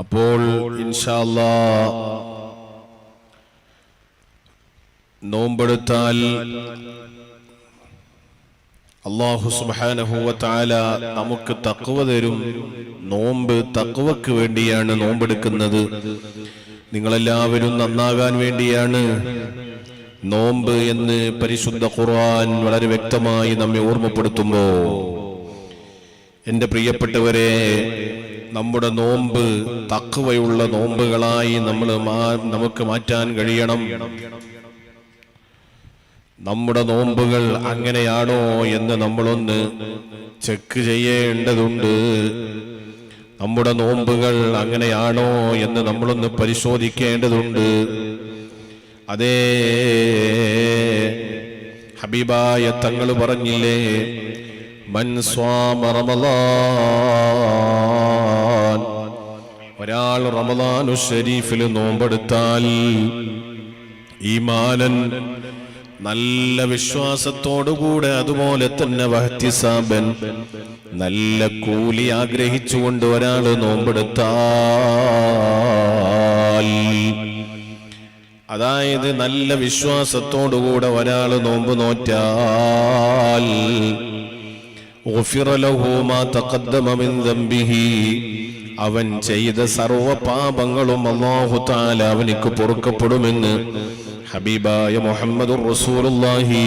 അപ്പോൾ ഇൻഷാ അല്ലാഹ് നോമ്പെടുത്താൽ അല്ലാഹു സുബ്ഹാനഹു വ തആല നമുക്ക് തഖ്വ തരും. നോമ്പ് തഖ്വക്ക് വേണ്ടിയാണ് നോമ്പെടുക്കുന്നത്. നിങ്ങളെല്ലാവരും നന്നാകാൻ വേണ്ടിയാണ് നോമ്പ് എന്ന് പരിശുദ്ധ ഖുർആൻ വളരെ വ്യക്തമായി നമ്മെ ഓർമ്മപ്പെടുത്തുമ്പോൾ, എൻ്റെ പ്രിയപ്പെട്ടവരെ, നമ്മുടെ നോമ്പ് തഖ്വയുള്ള നോമ്പുകളായി നമുക്ക് മാറ്റാൻ കഴിയണം. നമ്മുടെ നോമ്പുകൾ അങ്ങനെയാണോ എന്ന് നമ്മളൊന്ന് ചെക്ക് ചെയ്യേണ്ടതുണ്ട്. നമ്മുടെ നോമ്പുകൾ അങ്ങനെയാണോ എന്ന് നമ്മളൊന്ന് പരിശോധിക്കേണ്ടതുണ്ട്. അതേ ഹബീബായ തങ്ങൾ പറഞ്ഞില്ലേ, മൻ സ്വാമ റമളാൻ, ഒരാൾ റമളാനു ശരീഫിൽ നോമ്പെടുത്താൽ ഈമാനൻ, നല്ല വിശ്വാസത്തോടുകൂടെ, അതുപോലെ തന്നെ വഹ്തിസാബൻ, നല്ല കൂലി ആഗ്രഹിച്ചുകൊണ്ട് ഒരാൾ നോമ്പെടുത്താൽ, അതായത് നല്ല വിശ്വാസത്തോടുകൂടെ ഒരാൾ നോമ്പ് നോറ്റാൽ, ഗുഫിറ ലഹു മാ തഖദ്ദമ മിൻ ദംബിഹി, അവൻ ചെയ്ത സർവ്വ പാപങ്ങളും അല്ലാഹു തആല അവനിക്ക് പൊറുക്കപ്പെടുമെന്ന് ഹബീബായ മുഹമ്മദുർ റസൂലുള്ളാഹി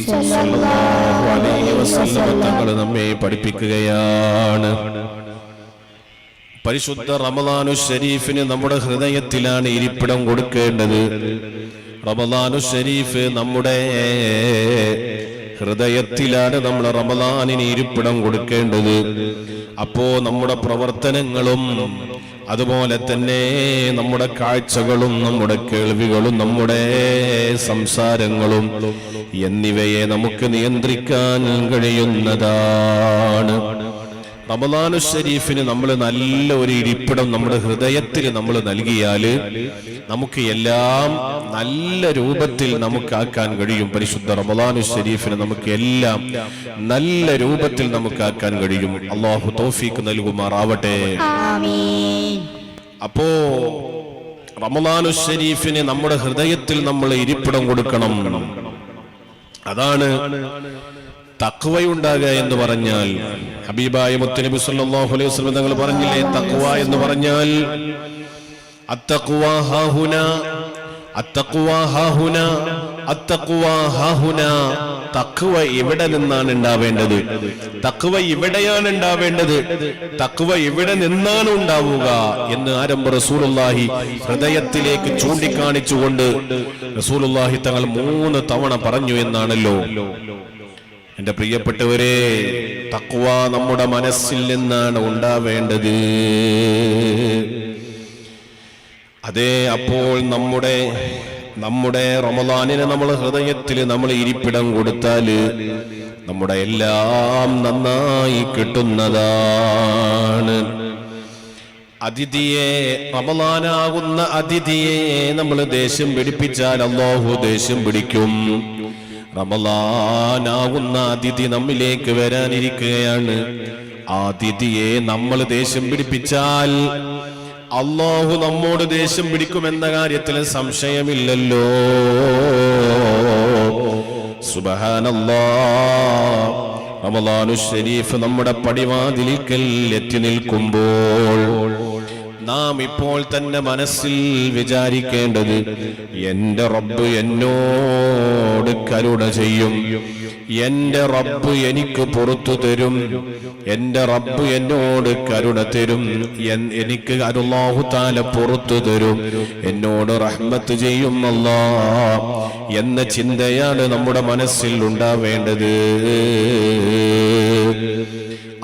സ്വല്ലല്ലാഹു അലൈഹി വസല്ലം തങ്ങൾ നമ്മെ പഠിപ്പിക്കുകയാണ്. പരിശുദ്ധ റമളാനു ശരീഫിന് നമ്മുടെ ഹൃദയത്തിലാണ് ഇരിപ്പിടം കൊടുക്കേണ്ടത്. റമളാനു ശരീഫ് നമ്മുടെ ഹൃദയത്തിലാണ് നമ്മൾ റമളാനിന് ഇരിപ്പിടം കൊടുക്കേണ്ടത്. അപ്പോ നമ്മുടെ പ്രവർത്തനങ്ങളും, അതുപോലെ തന്നെ നമ്മുടെ കാഴ്ചകളും, നമ്മുടെ കേൾവികളും, നമ്മുടെ സംസാരങ്ങളും എന്നിവയെ നമുക്ക് നിയന്ത്രിക്കാൻ കഴിയുന്നതാണ്. റമളാനു ശരീഫിന് നമ്മൾ നല്ല ഒരു ഇരിപ്പിടം നമ്മുടെ ഹൃദയത്തിൽ നമ്മൾ നൽകിയാൽ നമുക്ക് എല്ലാം നല്ല രൂപത്തിൽ നമുക്കാക്കാൻ കഴിയും. പരിശുദ്ധ റമളാനു ശരീഫിന് നമുക്ക് എല്ലാം നല്ല രൂപത്തിൽ നമുക്കാക്കാൻ കഴിയും. അല്ലാഹു തൗഫീഖ് നൽകുമാറാവട്ടെ. അപ്പോ റമളാനു ശരീഫിന് നമ്മുടെ ഹൃദയത്തിൽ നമ്മൾ ഇരിപ്പിടം കൊടുക്കണം. അതാണ് തഖ്വയുണ്ടാകുക എന്ന് പറഞ്ഞാൽ. ഹബീബായ മുത്തുനബി സല്ലല്ലാഹു അലൈഹി വസല്ലം തങ്ങൾ പറഞ്ഞില്ലേ, തഖ്വ എന്ന് പറഞ്ഞാൽ അത്തഖ്വ ഹാഹുന, അത്തഖ്വ ഹാഹുന, അത്തഖ്വ ഹാഹുന. തഖ്വ ഇവിടെ നിന്നാണ് ഉണ്ടാവേണ്ടത്. തഖ്വ ഇവിടെയാണ് ഉണ്ടാവേണ്ടത്. തഖ്വ ഇവിടെ നിന്നാണ് ഉണ്ടാവുക എന്ന് ആരംഭ റസൂലുള്ളാഹി ഹൃദയത്തിലേക്ക് ചൂണ്ടിക്കാണിച്ചുകൊണ്ട് റസൂലുള്ളാഹി തങ്ങൾ 3 തവണ പറഞ്ഞു എന്നാണല്ലോ. എന്റെ പ്രിയപ്പെട്ടവരെ, തഖ്വ നമ്മുടെ മനസ്സിൽ നിന്നാണ് ഉണ്ടാവേണ്ടത്. അതെ, അപ്പോൾ നമ്മുടെ റമളാനിനെ നമ്മൾ ഹൃദയത്തിൽ നമ്മൾ ഇരിപ്പിടം കൊടുത്താൽ നമ്മുടെ എല്ലാം നന്നായി കിട്ടുന്നതാണ്. അതിഥിയെ, റമളാനാകുന്ന അതിഥിയെ നമ്മൾ ദേഷ്യം പിടിപ്പിച്ചാൽ അല്ലാഹു ദേഷ്യം പിടിക്കും. റമളാനാകുന്ന അതിഥി നമ്മിലേക്ക് വരാനിരിക്കുകയാണ്. ആ അതിഥിയെ നമ്മൾ ദേഷ്യം പിടിപ്പിച്ചാൽ അല്ലാഹു നമ്മോട് ദേഷ്യം പിടിക്കുമെന്ന കാര്യത്തിൽ സംശയമില്ലല്ലോ. സുബ്ഹാനല്ലാഹ്. റമളാനു ശരീഫ് നമ്മുടെ പടിവാതിലിക്കൽ എത്തി നിൽക്കുമ്പോൾ നാം ഇപ്പോൾ തന്നെ മനസ്സിൽ വിചാരിക്കേണ്ടത്, എന്റെ റബ്ബ് എന്നോട് കരുണ ചെയ്യും, എന്റെ റബ്ബ് എനിക്ക് പുറത്തു തരും, എന്റെ റബ്ബ് എന്നോട് കരുണ തരും, എനിക്ക് അല്ലാഹു തആല പുറത്തു തരും, എന്നോട് റഹ്മത്ത് ചെയ്യും അല്ലാഹ് എന്ന ചിന്തയാണ് നമ്മുടെ മനസ്സിൽ ഉണ്ടാവേണ്ടത്.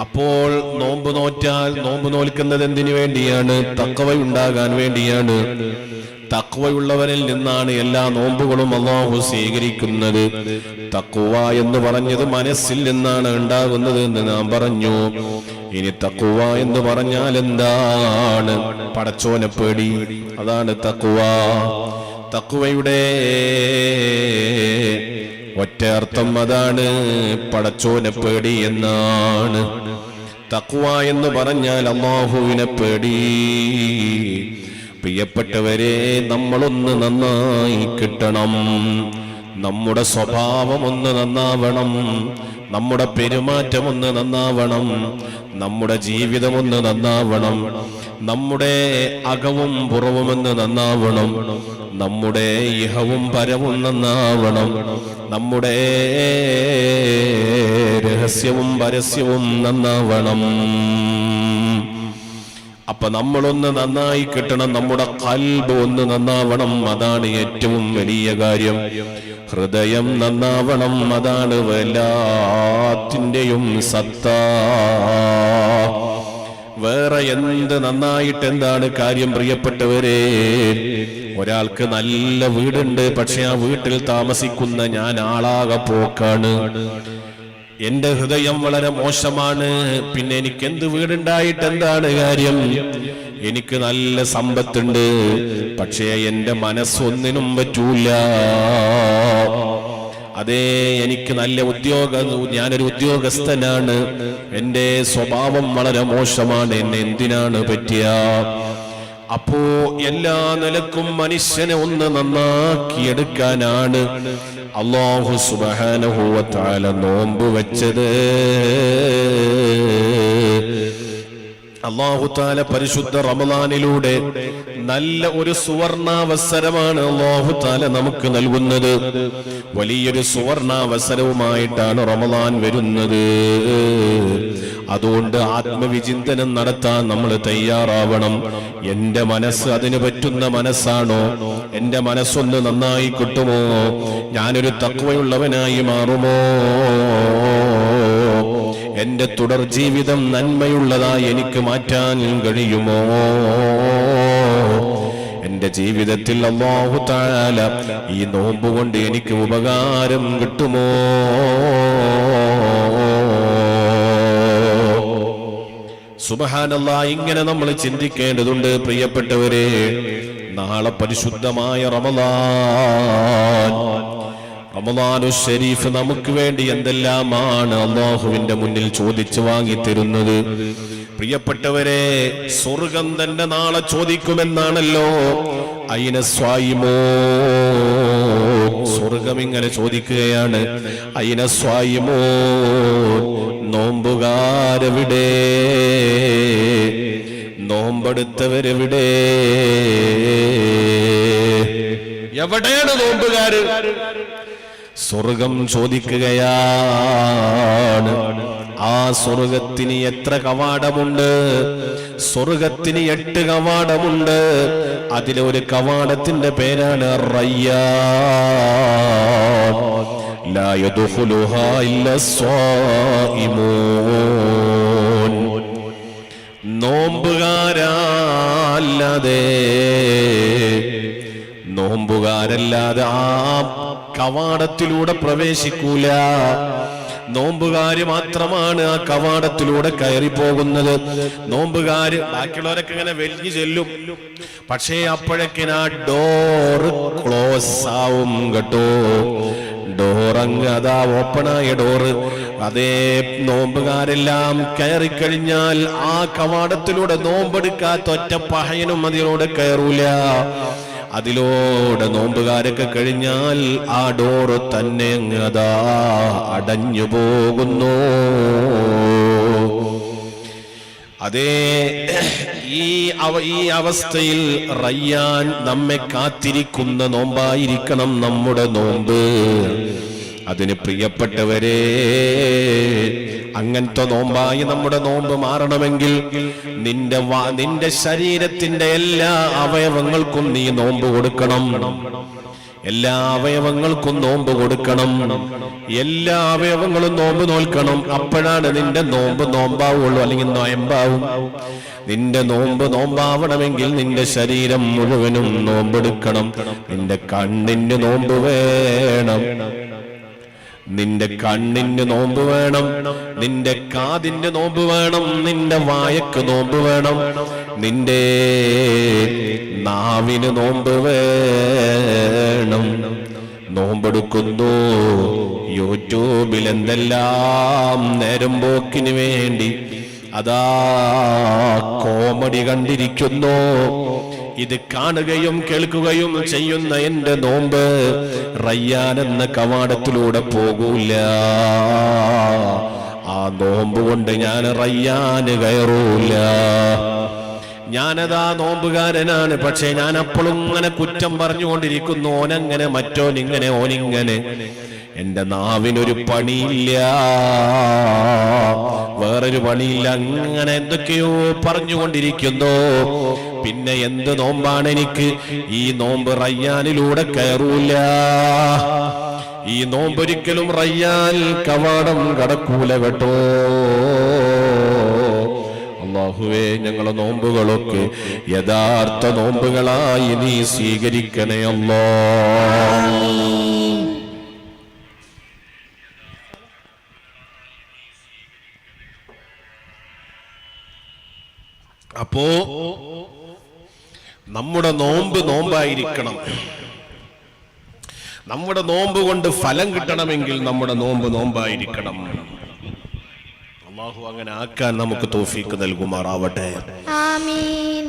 അപ്പോൾ നോമ്പ് നോറ്റാൽ, നോമ്പ് നോൽക്കുന്നത് എന്തിനു വേണ്ടിയാണ്? തഖ്വ ഉണ്ടാകാൻ വേണ്ടിയാണ്. തഖ്വയുള്ളവരിൽ നിന്നാണ് എല്ലാ നോമ്പുകളും അല്ലാഹു സ്വീകരിക്കുന്നത്. തഖ്വ എന്ന് പറഞ്ഞത് മനസ്സിൽ നിന്നാണ് ഉണ്ടാകുന്നത് എന്ന് നാം പറഞ്ഞു. ഇനി തഖ്വ എന്ന് പറഞ്ഞാൽ എന്താണ്? പടച്ചോനെ പേടി, അതാണ് തഖ്വ. തഖ്വയുടെ ഒറ്റ അർത്ഥം അതാണ്, പടച്ചോനെ പേടി എന്നാണ്. തഖ്വ എന്ന് പറഞ്ഞാൽ അല്ലാഹുവിനെ പേടി. പ്രിയപ്പെട്ടവരെ, നമ്മളൊന്ന് നന്നായി കിട്ടണം. നമ്മുടെ സ്വഭാവം ഒന്ന് നന്നാവണം, നമ്മുടെ പെരുമാറ്റം ഒന്ന് നന്നാവണം, നമ്മുടെ ജീവിതം ഒന്ന് നന്നാവണം, നമ്മുടെ അകവും പുറവുമെന്ന് നന്നാവണം, നമ്മുടെ ഇഹവും പരവും നന്നാവണം, നമ്മുടെ രഹസ്യവും പരസ്യവും നന്നാവണം. അപ്പൊ നമ്മളൊന്ന് നന്നായി കിട്ടണം, നമ്മുടെ ഖൽബ് ഒന്ന് നന്നാവണം. അതാണ് ഏറ്റവും വലിയ കാര്യം. ഹൃദയം നന്നാവണം, അതാണ് എല്ലാത്തിൻ്റെയും സത്ത. വേറെ എന്ത് നന്നായിട്ട് എന്താണ് കാര്യം? പ്രിയപ്പെട്ടവരെ, ഒരാൾക്ക് നല്ല വീടുണ്ട്, പക്ഷെ ആ വീട്ടിൽ താമസിക്കുന്ന ഞാൻ ആളാകെ പോക്കാണ്, എന്റെ ഹൃദയം വളരെ മോശമാണ്. പിന്നെ എനിക്ക് എന്ത് വീടുണ്ടായിട്ട് എന്താണ് കാര്യം? എനിക്ക് നല്ല സമ്പത്തുണ്ട്, പക്ഷേ എന്റെ മനസ്സൊന്നിനും പറ്റൂല. അതേ, എനിക്ക് നല്ല ഞാനൊരു ഉദ്യോഗസ്ഥനാണ്, എന്റെ സ്വഭാവം വളരെ മോശമാണ്, എന്നെ എന്തിനാണ് പറ്റിയ? അപ്പോ എല്ലാ നിലക്കും മനുഷ്യനെ ഒന്ന് നന്നാക്കിയെടുക്കാനാണ് അല്ലാഹു സുബ്ഹാനഹു വ തആല നോമ്പ് വെച്ചത്. അല്ലാഹു തആല പരിശുദ്ധ റമളാനിലൂടെ നല്ല ഒരു സുവർണാവസരമാണ് അല്ലാഹു തആല നമുക്ക് നൽകുന്നത്. വലിയൊരു സുവർണാവസരവുമായിട്ടാണ് റമളാൻ വരുന്നത്. അതുകൊണ്ട് ആത്മവിചിന്തനം നടത്താൻ നമ്മൾ തയ്യാറാവണം. എന്റെ മനസ്സ് അതിന് പറ്റുന്ന മനസ്സാണോ? എന്റെ മനസ്സൊന്ന് നന്നായി കിട്ടുമോ? ഞാനൊരു തഖ്വയുള്ളവനായി മാറുമോ? എന്റെ തുടർ ജീവിതം നന്മയുള്ളതായി എനിക്ക് മാറ്റാൻ കഴിയുമോ? എന്റെ ജീവിതത്തിൽ അല്ലാഹു തആല ഈ നോമ്പ് കൊണ്ട് എനിക്ക് ഉപകാരം കിട്ടുമോ? സുബ്ഹാനല്ലാഹ്, ഇങ്ങനെ നമ്മൾ ചിന്തിക്കേണ്ടതുണ്ട് പ്രിയപ്പെട്ടവരെ. നാളെ പരിശുദ്ധമായ റമളാനു ശരീഫ് നമുക്ക് വേണ്ടി എന്തെല്ലാമാണ് അല്ലാഹുവിന്റെ മുന്നിൽ ചോദിച്ചു വാങ്ങിത്തരുന്നത്. പ്രിയപ്പെട്ടവരെ, സ്വർഗം തന്നെ നാളെ ചോദിക്കുമെന്നാണല്ലോ. അയിന സ്വായിമോ, സ്വർഗം ഇങ്ങനെ ചോദിക്കുകയാണ്, അയിന സ്വായിമോ, നോമ്പുകാരെവിടെ? നോമ്പെടുത്തവരെവിടെ? എവിടെയാണ് നോമ്പുകാര്? സ്വർഗം ചോദിക്കുകയാണ്. ആ സ്വർഗത്തിന് എത്ര കവാടമുണ്ട്? സ്വർഗത്തിന് 8 കവാടമുണ്ട്. അതിലൊരു കവാടത്തിന്റെ പേരാണ് റയ്യാൻ. ലാ യദ്ഖുലുഹാ ഇല്ലാ സ്വായിമൂൻ. നോമ്പുകാരല്ലാതെ ആ കവാടത്തിലൂടെ പ്രവേശിക്കൂല. നോമ്പുകാര് മാത്രമാണ് ആ കവാടത്തിലൂടെ കയറി പോകുന്നത്. നോമ്പുകാര് ബാക്കിയുള്ളവരൊക്കെ ഇങ്ങനെ വലിഞ്ഞു ചെല്ലും, പക്ഷേ അപ്പോഴേക്കിന് ആ ഡോറ് ക്ലോസ് ആവും കേട്ടോ. ഡോറങ്ങ് അതാ ഓപ്പണായ ഡോറ്. അതേ, നോമ്പുകാരെല്ലാം കയറിക്കഴിഞ്ഞാൽ ആ കവാടത്തിലൂടെ നോമ്പെടുക്കാത്ത ഒറ്റ പഹയനും അതിലൂടെ കയറൂല. അതിലൂടെ നോമ്പുകാരൊക്കെ കഴിഞ്ഞാൽ ആ ഡോറ് തന്നെ അതാ അടഞ്ഞു പോകുന്നു. അതേ, ഈ അവസ്ഥയിൽ റയ്യാൻ നമ്മെ കാത്തിരിക്കുന്ന നോമ്പായിരിക്കണം നമ്മുടെ നോമ്പ്. അതിന് പ്രിയപ്പെട്ടവരെ, അങ്ങനത്തെ നോമ്പായി നമ്മുടെ നോമ്പ് മാറണമെങ്കിൽ നിന്റെ ശരീരത്തിന്റെ എല്ലാ അവയവങ്ങൾക്കും നീ നോമ്പ് കൊടുക്കണം. എല്ലാ അവയവങ്ങൾക്കും നോമ്പ് കൊടുക്കണം. എല്ലാ അവയവങ്ങളും നോമ്പ് നോൽക്കണം. അപ്പോഴാണ് നിന്റെ നോമ്പ് നോമ്പാവുള്ളൂ, അല്ലെങ്കിൽ നോയമ്പാവും. നിന്റെ നോമ്പ് നോമ്പാവണമെങ്കിൽ നിന്റെ ശരീരം മുഴുവനും നോമ്പെടുക്കണം. നിന്റെ കണ്ണിന് നോമ്പ് വേണം, നിന്റെ കണ്ണിന് നോമ്പ് വേണം, നിന്റെ കാതിന് നോമ്പ് വേണം, നിന്റെ വായക്ക് നോമ്പ് വേണം, നിന്റെ നാവിന് നോമ്പ് വേണം. നോമ്പെടുക്കുന്നു യൂട്യൂബിൽ എന്തെല്ലാം നേരം പോക്കിന് വേണ്ടി അതാ കോമഡി കണ്ടിരിക്കുന്നു. ഇത് കാണുകയും കേൾക്കുകയും ചെയ്യുന്ന എന്റെ നോമ്പ് റയ്യാൻ എന്ന കവാടത്തിലൂടെ പോകൂല. ആ നോമ്പ് കൊണ്ട് ഞാൻ റയ്യാന് കയറൂല. ഞാനതാ നോമ്പുകാരനാണ്, പക്ഷെ ഞാൻ അപ്പോഴും ഇങ്ങനെ കുറ്റം പറഞ്ഞുകൊണ്ടിരിക്കുന്നു. ഓനങ്ങനെ, മറ്റോനിങ്ങനെ, ഓനിങ്ങനെ. എന്റെ നാവിനൊരു പണിയില്ല, വേറൊരു പണിയില്ല. അങ്ങനെ എന്തൊക്കെയോ പറഞ്ഞുകൊണ്ടിരിക്കുന്നു. പിന്നെ എന്ത് നോമ്പാണ് എനിക്ക്? ഈ നോമ്പ് റയ്യാനിലൂടെ കയറൂല. ഈ നോമ്പൊരിക്കലും റയ്യാൻ കവാടം കടക്കൂല കേട്ടോ. അല്ലാഹുവേ, ഞങ്ങളെ നോമ്പുകളൊക്കെ യഥാർത്ഥ നോമ്പുകളായി നീ സ്വീകരിക്കണേ അല്ലാഹ്. അപ്പോ നമ്മുടെ നോമ്പ് നോമ്പായിരിക്കണം. നമ്മുടെ നോമ്പ് കൊണ്ട് ഫലം കിട്ടണമെങ്കിൽ നമ്മുടെ നോമ്പ് നോമ്പായിരിക്കണം. അല്ലാഹു അങ്ങനെ ആക്കാൻ നമുക്ക് തൗഫീഖ് നൽകുമാറാവട്ടെ. ആമീൻ.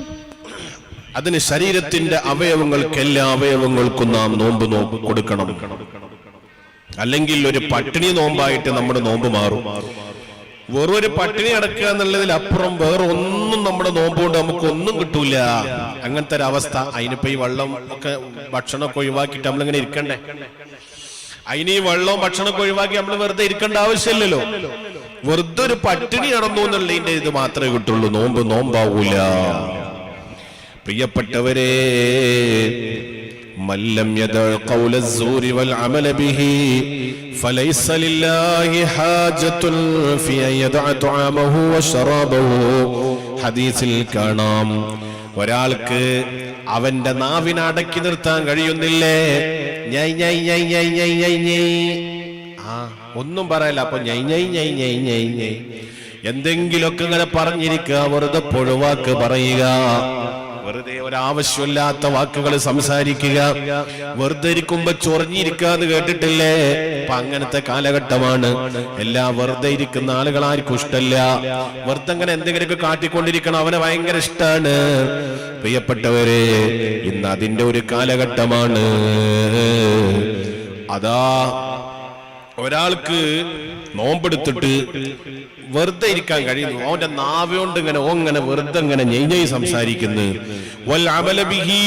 അതിന് ശരീരത്തിന്റെ അവയവങ്ങൾക്ക്, എല്ലാ അവയവങ്ങൾക്കും നാം നോമ്പ് കൊടുക്കണം. അല്ലെങ്കിൽ ഒരു പട്ടിണി നോമ്പായിട്ട് നമ്മുടെ നോമ്പ് മാറും. വെറൊരു പട്ടിണി അടക്കുക എന്നുള്ളതിലപ്പുറം വേറെ ഒന്നും നമ്മുടെ നോമ്പ് കൊണ്ട് നമുക്ക് ഒന്നും കിട്ടൂല. അങ്ങനത്തെ ഒരു അവസ്ഥ. അതിനിപ്പോ ഈ വെള്ളം ഒക്കെ ഭക്ഷണമൊക്കെ ഒഴിവാക്കിയിട്ട് നമ്മളിങ്ങനെ ഇരിക്കണ്ടേ? അതിന് ഈ വെള്ളവും ഭക്ഷണമൊക്കെ ഒഴിവാക്കി നമ്മൾ വെറുതെ ഇരിക്കേണ്ട ആവശ്യമില്ലല്ലോ. വെറുതെ ഒരു പട്ടിണി നടന്നു എന്നുള്ളതിന്റെ ഇത് മാത്രമേ കിട്ടുള്ളൂ. നോമ്പ് നോമ്പാവൂല. പ്രിയപ്പെട്ടവരെ, മല്ലം യദഅ ഖൗല الزൂരി വൽ അമല ബിഹി ഫലൈസ ലില്ലാഹി ഹാജത്തുൻ ഫി അൻ യദഅ തുആമഹു വശറാബഹു. ഹദീസിൽ കാണാം, ഒരാൾക്ക് അവന്റെ നാവിനെ അടക്കി നിർത്താൻ കഴിയുന്നില്ലേ? ഒന്നും പറയല്ല. അപ്പൊ എന്തെങ്കിലുമൊക്കെ ഇങ്ങനെ പറഞ്ഞിരിക്കുക, വെറുതെ പൊഴുവാക്ക് പറയുക, വെറുതെ ഒരാവശ്യമില്ലാത്ത വാക്കുകൾ സംസാരിക്കുക, വെറുതെ ഇരിക്കുമ്പോ ചൊറിഞ്ഞിരിക്കാന്ന് കേട്ടിട്ടില്ലേ? അപ്പൊ അങ്ങനത്തെ കാലഘട്ടമാണ്. എല്ലാ വെറുതെ ഇരിക്കുന്ന ആളുകൾ ആർക്കും ഇഷ്ടമല്ല. വെറുതെ അങ്ങനെ എന്തെങ്കിലുമൊക്കെ കാട്ടിക്കൊണ്ടിരിക്കണം, അവനെ ഭയങ്കര ഇഷ്ടമാണ്. പ്രിയപ്പെട്ടവരെ, ഇന്ന് അതിന്റെ ഒരു കാലഘട്ടമാണ്. അതാ ഒരാൾക്ക് നോമ്പെടുത്തിട്ട് വെറുതെ ഇരിക്കാൻ കഴിയുന്നു. അവന്റെ നാവുകൊണ്ട് ഇങ്ങനെ വെറുതെ ഇങ്ങനെ ഞെയ് സംസാരിക്കുന്നു. വൽ അമല ബിഹി,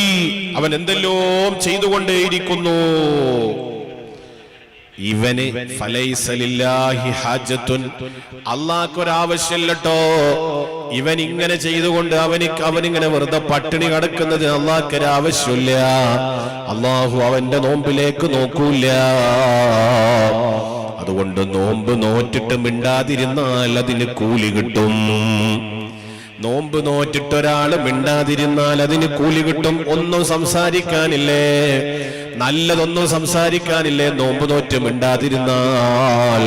അവൻ എന്തെല്ലാം ചെയ്തുകൊണ്ടേയിരിക്കുന്നു. ഇവന് ഫലൈസ ലില്ലാഹി ഹാജത്തുൻ, അല്ലാഹുവിന് ഒരാവശ്യമില്ലട്ടോ. ഇവൻ ഇങ്ങനെ ചെയ്തുകൊണ്ട് അവനിങ്ങനെ വെറുതെ പട്ടിണി കിടക്കുന്നത് അല്ലാഹുവിന് ഒരു ആവശ്യമില്ല. അല്ലാഹു അവന്റെ നോമ്പിലേക്ക് നോക്കൂല. അതുകൊണ്ട് നോമ്പ് നോറ്റിട്ട് മിണ്ടാതിരുന്നാൽ അതിന് കൂലി കിട്ടും. നോമ്പ് നോറ്റിട്ടൊരാള് മിണ്ടാതിരുന്നാൽ അതിന് കൂലി കിട്ടും. ഒന്നും സംസാരിക്കാനില്ലേ? നല്ലതൊന്നും സംസാരിക്കാനില്ലേ? നോമ്പ് നോറ്റ് മിണ്ടാതിരുന്നാൽ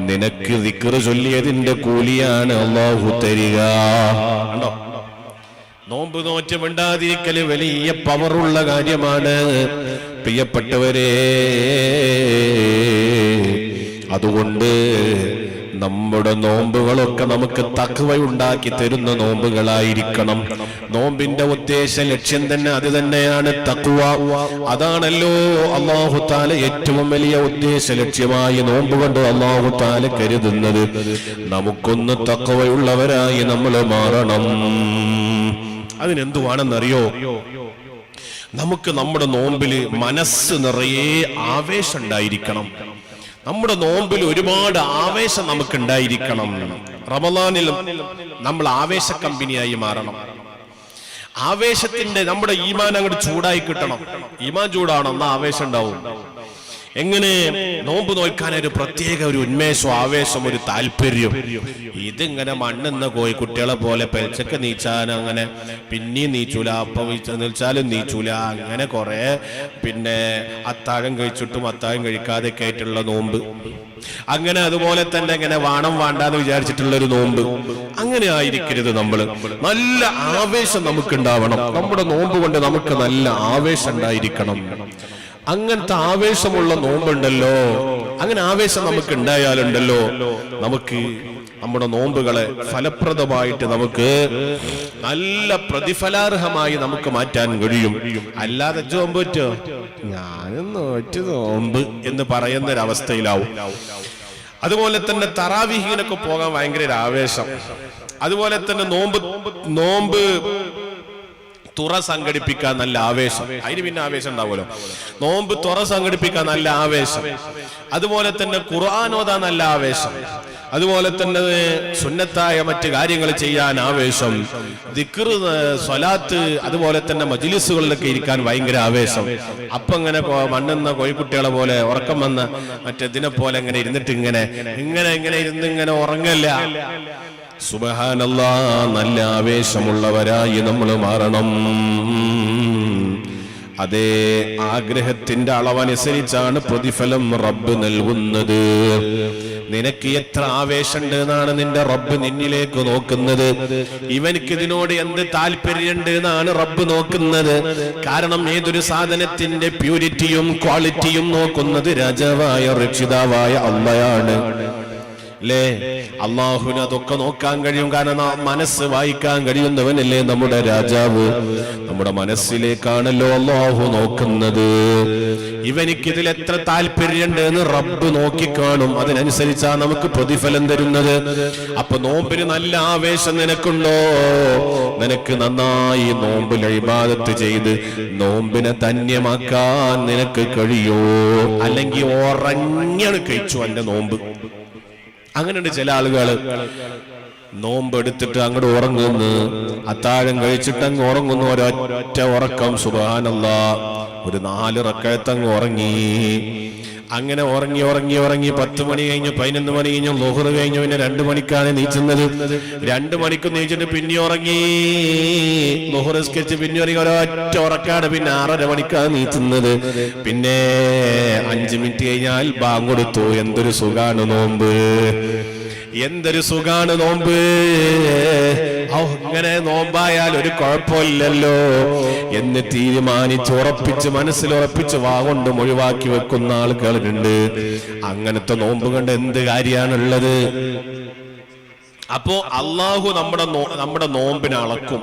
നിനക്ക് ദിക്ർ ചൊല്ലിയതിന്റെ കൂലിയാണ് അല്ലാഹു തരിക. കണ്ടോ? നോമ്പ് നോറ്റ് മിണ്ടാതിരിക്കല് വലിയ പവറുള്ള കാര്യമാണ് പ്രിയപ്പെട്ടവരെ. അതുകൊണ്ട് നമ്മുടെ നോമ്പുകളൊക്കെ നമുക്ക് തഖ്വയുണ്ടാക്കി തരുന്ന നോമ്പുകളായിരിക്കണം. നോമ്പിന്റെ ഉദ്ദേശ ലക്ഷ്യം തന്നെ അത് തന്നെയാണ്, തഖ്വ. അതാണല്ലോ അല്ലാഹു തആല ഏറ്റവും വലിയ ഉദ്ദേശ ലക്ഷ്യമായി നോമ്പ് കൊണ്ട് അല്ലാഹു തആല കരുതുന്നത്. നമുക്കൊന്ന് തഖ്വയുള്ളവരായി നമ്മൾ മാറണം. അതിനെന്തുവാണെന്നറിയോ? നമുക്ക് നമ്മുടെ നോമ്പില് മനസ്സ് നിറയെ ആവേശം ഉണ്ടായിരിക്കണം. നമ്മുടെ നോമ്പിൽ ഒരുപാട് ആവേശം നമുക്ക് ഉണ്ടായിരിക്കണം. റമളാനിൽ നമ്മൾ ആവേശ കമ്പനിയായി മാറണം. ആവേശത്തിന്റെ നമ്മുടെ ഈമാൻ അങ്ങോട്ട് ചൂടായി കിട്ടണം. ഈമാൻ ചൂടാവണം, എന്നാ ആവേശം ഉണ്ടാവും. എങ്ങനെ? നോമ്പ് നോക്കാൻ ഒരു പ്രത്യേക ഒരു ഉന്മേഷം, ആവേശം, ഒരു താല്പര്യം. ഇതിങ്ങനെ മണ്ണെന്ന കോയി കുട്ടികളെ പോലെ പെൽച്ചക്ക് നീച്ചാൻ അങ്ങനെ പിന്നെയും നീച്ചൂല, അപ്പം നീച്ചാലും നീച്ചൂല, അങ്ങനെ കുറെ പിന്നെ അത്താഴം കഴിച്ചിട്ടും അത്താഴം കഴിക്കാതെയൊക്കെ ആയിട്ടുള്ള നോമ്പ്, അങ്ങനെ അതുപോലെ തന്നെ ഇങ്ങനെ വാണം വേണ്ടാന്ന് വിചാരിച്ചിട്ടുള്ളൊരു നോമ്പ്. അങ്ങനെ ആയിരിക്കരുത്. നമ്മൾ നല്ല ആവേശം നമുക്കുണ്ടാവണം. നമ്മുടെ നോമ്പ് കൊണ്ട് നമുക്ക് നല്ല ആവേശം ഉണ്ടായിരിക്കണം. അങ്ങനത്തെ ആവേശമുള്ള നോമ്പുണ്ടല്ലോ, അങ്ങനെ ആവേശം നമുക്ക് ഉണ്ടായാലുണ്ടല്ലോ, നമുക്ക് നമ്മുടെ നോമ്പുകളെ ഫലപ്രദമായിട്ട് നമുക്ക് നല്ല പ്രതിഫലാർഹമായി നമുക്ക് മാറ്റാൻ കഴിയും. അല്ലാതെ നോമ്പ് ഞാനും നോറ്റ് നോമ്പ് എന്ന് പറയുന്നൊരവസ്ഥയിലാവും. അതുപോലെ തന്നെ തറാവീഹിനൊക്കെ പോകാൻ ഭയങ്കര ഒരു ആവേശം. അതുപോലെ തന്നെ നോമ്പ് തുറ സംഘടിപ്പിക്കാൻ നല്ല ആവേശം. അതിന് പിന്നെ ആവേശം ഉണ്ടാവുമല്ലോ. നോമ്പ് തുറ സംഘടിപ്പിക്കാൻ നല്ല ആവേശം. അതുപോലെ തന്നെ ഖുർആൻ ഓതാൻ നല്ല ആവേശം. അതുപോലെ തന്നെ സുന്നത്തായ മറ്റ് കാര്യങ്ങൾ ചെയ്യാൻ ആവേശം. ദിക്ർ, സ്വലാത്ത്, അതുപോലെ തന്നെ മജ്ലിസുകളിലൊക്കെ ഇരിക്കാൻ ഭയങ്കര ആവേശം. അപ്പൊ ഇങ്ങനെ മണ്ണുന്ന കോഴിക്കുട്ടികളെ പോലെ ഉറക്കം വന്ന മറ്റേതിനെ പോലെ ഇങ്ങനെ ഇരുന്നിട്ട് ഇങ്ങനെ ഇരുന്ന് ഇങ്ങനെ ഉറങ്ങല്ല. സുബ്ഹാനല്ലാഹ്, നല്ല ആവേശമുള്ളവരായി നമ്മൾ മാറണം. അതേ ആഗ്രഹത്തിന്റെ അളവനുസരിച്ചാണ് പ്രതിഫലം റബ്ബ് നൽകുന്നത്. നിനക്ക് എത്ര ആവേശമുണ്ട് എന്നാണ് നിന്റെ റബ്ബ് നിന്നിലേക്ക് നോക്കുന്നത്. ഇവനിക്ക് ഇതിനോട് എന്ത് താല്പര്യമുണ്ട് എന്നാണ് റബ്ബ് നോക്കുന്നത്. കാരണം ഏതൊരു സാധനത്തിന്റെ പ്യൂരിറ്റിയും ക്വാളിറ്റിയും നോക്കുന്നത് രാജാവായ രക്ഷിതാവായ അല്ലാഹയാണ്. അല്ലേ? അള്ളാഹുവിന് അതൊക്കെ നോക്കാൻ കഴിയും. കാരണം മനസ്സ് വായിക്കാൻ കഴിയുന്നവനല്ലേ നമ്മുടെ രാജാവ്. നമ്മുടെ മനസ്സിലേക്കാണല്ലോ അള്ളാഹു നോക്കുന്നത്. ഇവനിക്കിതിൽ എത്ര താല്പര്യമുണ്ട് എന്ന് റബ്ബ് നോക്കിക്കാണും. അതിനനുസരിച്ചാണ് നമുക്ക് പ്രതിഫലം തരുന്നത്. അപ്പൊ നോമ്പിന് നല്ല ആവേശം നിനക്കുണ്ടോ? നിനക്ക് നന്നായി നോമ്പിൽ ഇബാദത്ത് ചെയ്ത് നോമ്പിനെ ധന്യമാക്കാൻ നിനക്ക് കഴിയോ? അല്ലെങ്കിൽ ഉറങ്ങിയാണ് കഴിച്ചു എന്റെ നോമ്പ്. അങ്ങനെയുണ്ട് ചില ആളുകള്. നോമ്പ് എടുത്തിട്ട് അങ്ങോട്ട് ഉറങ്ങുന്നു, അത്താഴം കഴിച്ചിട്ട് അങ്ങ് ഉറങ്ങുന്നു, ഒരൊറ്റ ഉറക്കം. സുബ്ഹാനല്ലാഹ്, ഒരു 4 റക്അത്ത് അങ്ങ് ഉറങ്ങി. അങ്ങനെ ഉറങ്ങി 10 മണി കഴിഞ്ഞു, 11 മണി കഴിഞ്ഞു, ളുഹർ കഴിഞ്ഞു. പിന്നെ 2 മണിക്കാണ് നീച്ചുന്നത്. 2 മണിക്ക് നീച്ചിട്ട് പിന്നെ ഉറങ്ങി, ളുഹർ നിസ്കരിച്ച് പിന്നെ ഉറങ്ങി, ഒരൊറ്റ ഉറക്കാണ്. പിന്നെ 6:30 മണിക്കാണ് നീച്ചുന്നത്. പിന്നെ 5 മിനിറ്റ് കഴിഞ്ഞാൽ ബാങ്ക് കൊടുത്തു. എന്തൊരു സുഖാണ് നോമ്പ്, എന്തൊരു സുഖാണ് നോമ്പ്. ഇങ്ങനെ നോമ്പായാൽ ഒരു കുഴപ്പമില്ലല്ലോ എന്ന് തീരുമാനിച്ച് മനസ്സിലുറപ്പിച്ച് വാഗൊണ്ട് ഒഴിവാക്കി വെക്കുന്ന ആളുകളുണ്ട്. അങ്ങനത്തെ നോമ്പ് കൊണ്ട് എന്ത് കാര്യമാണുള്ളത്? അപ്പോ അള്ളാഹു നമ്മുടെ നോമ്പിനെ അളക്കും.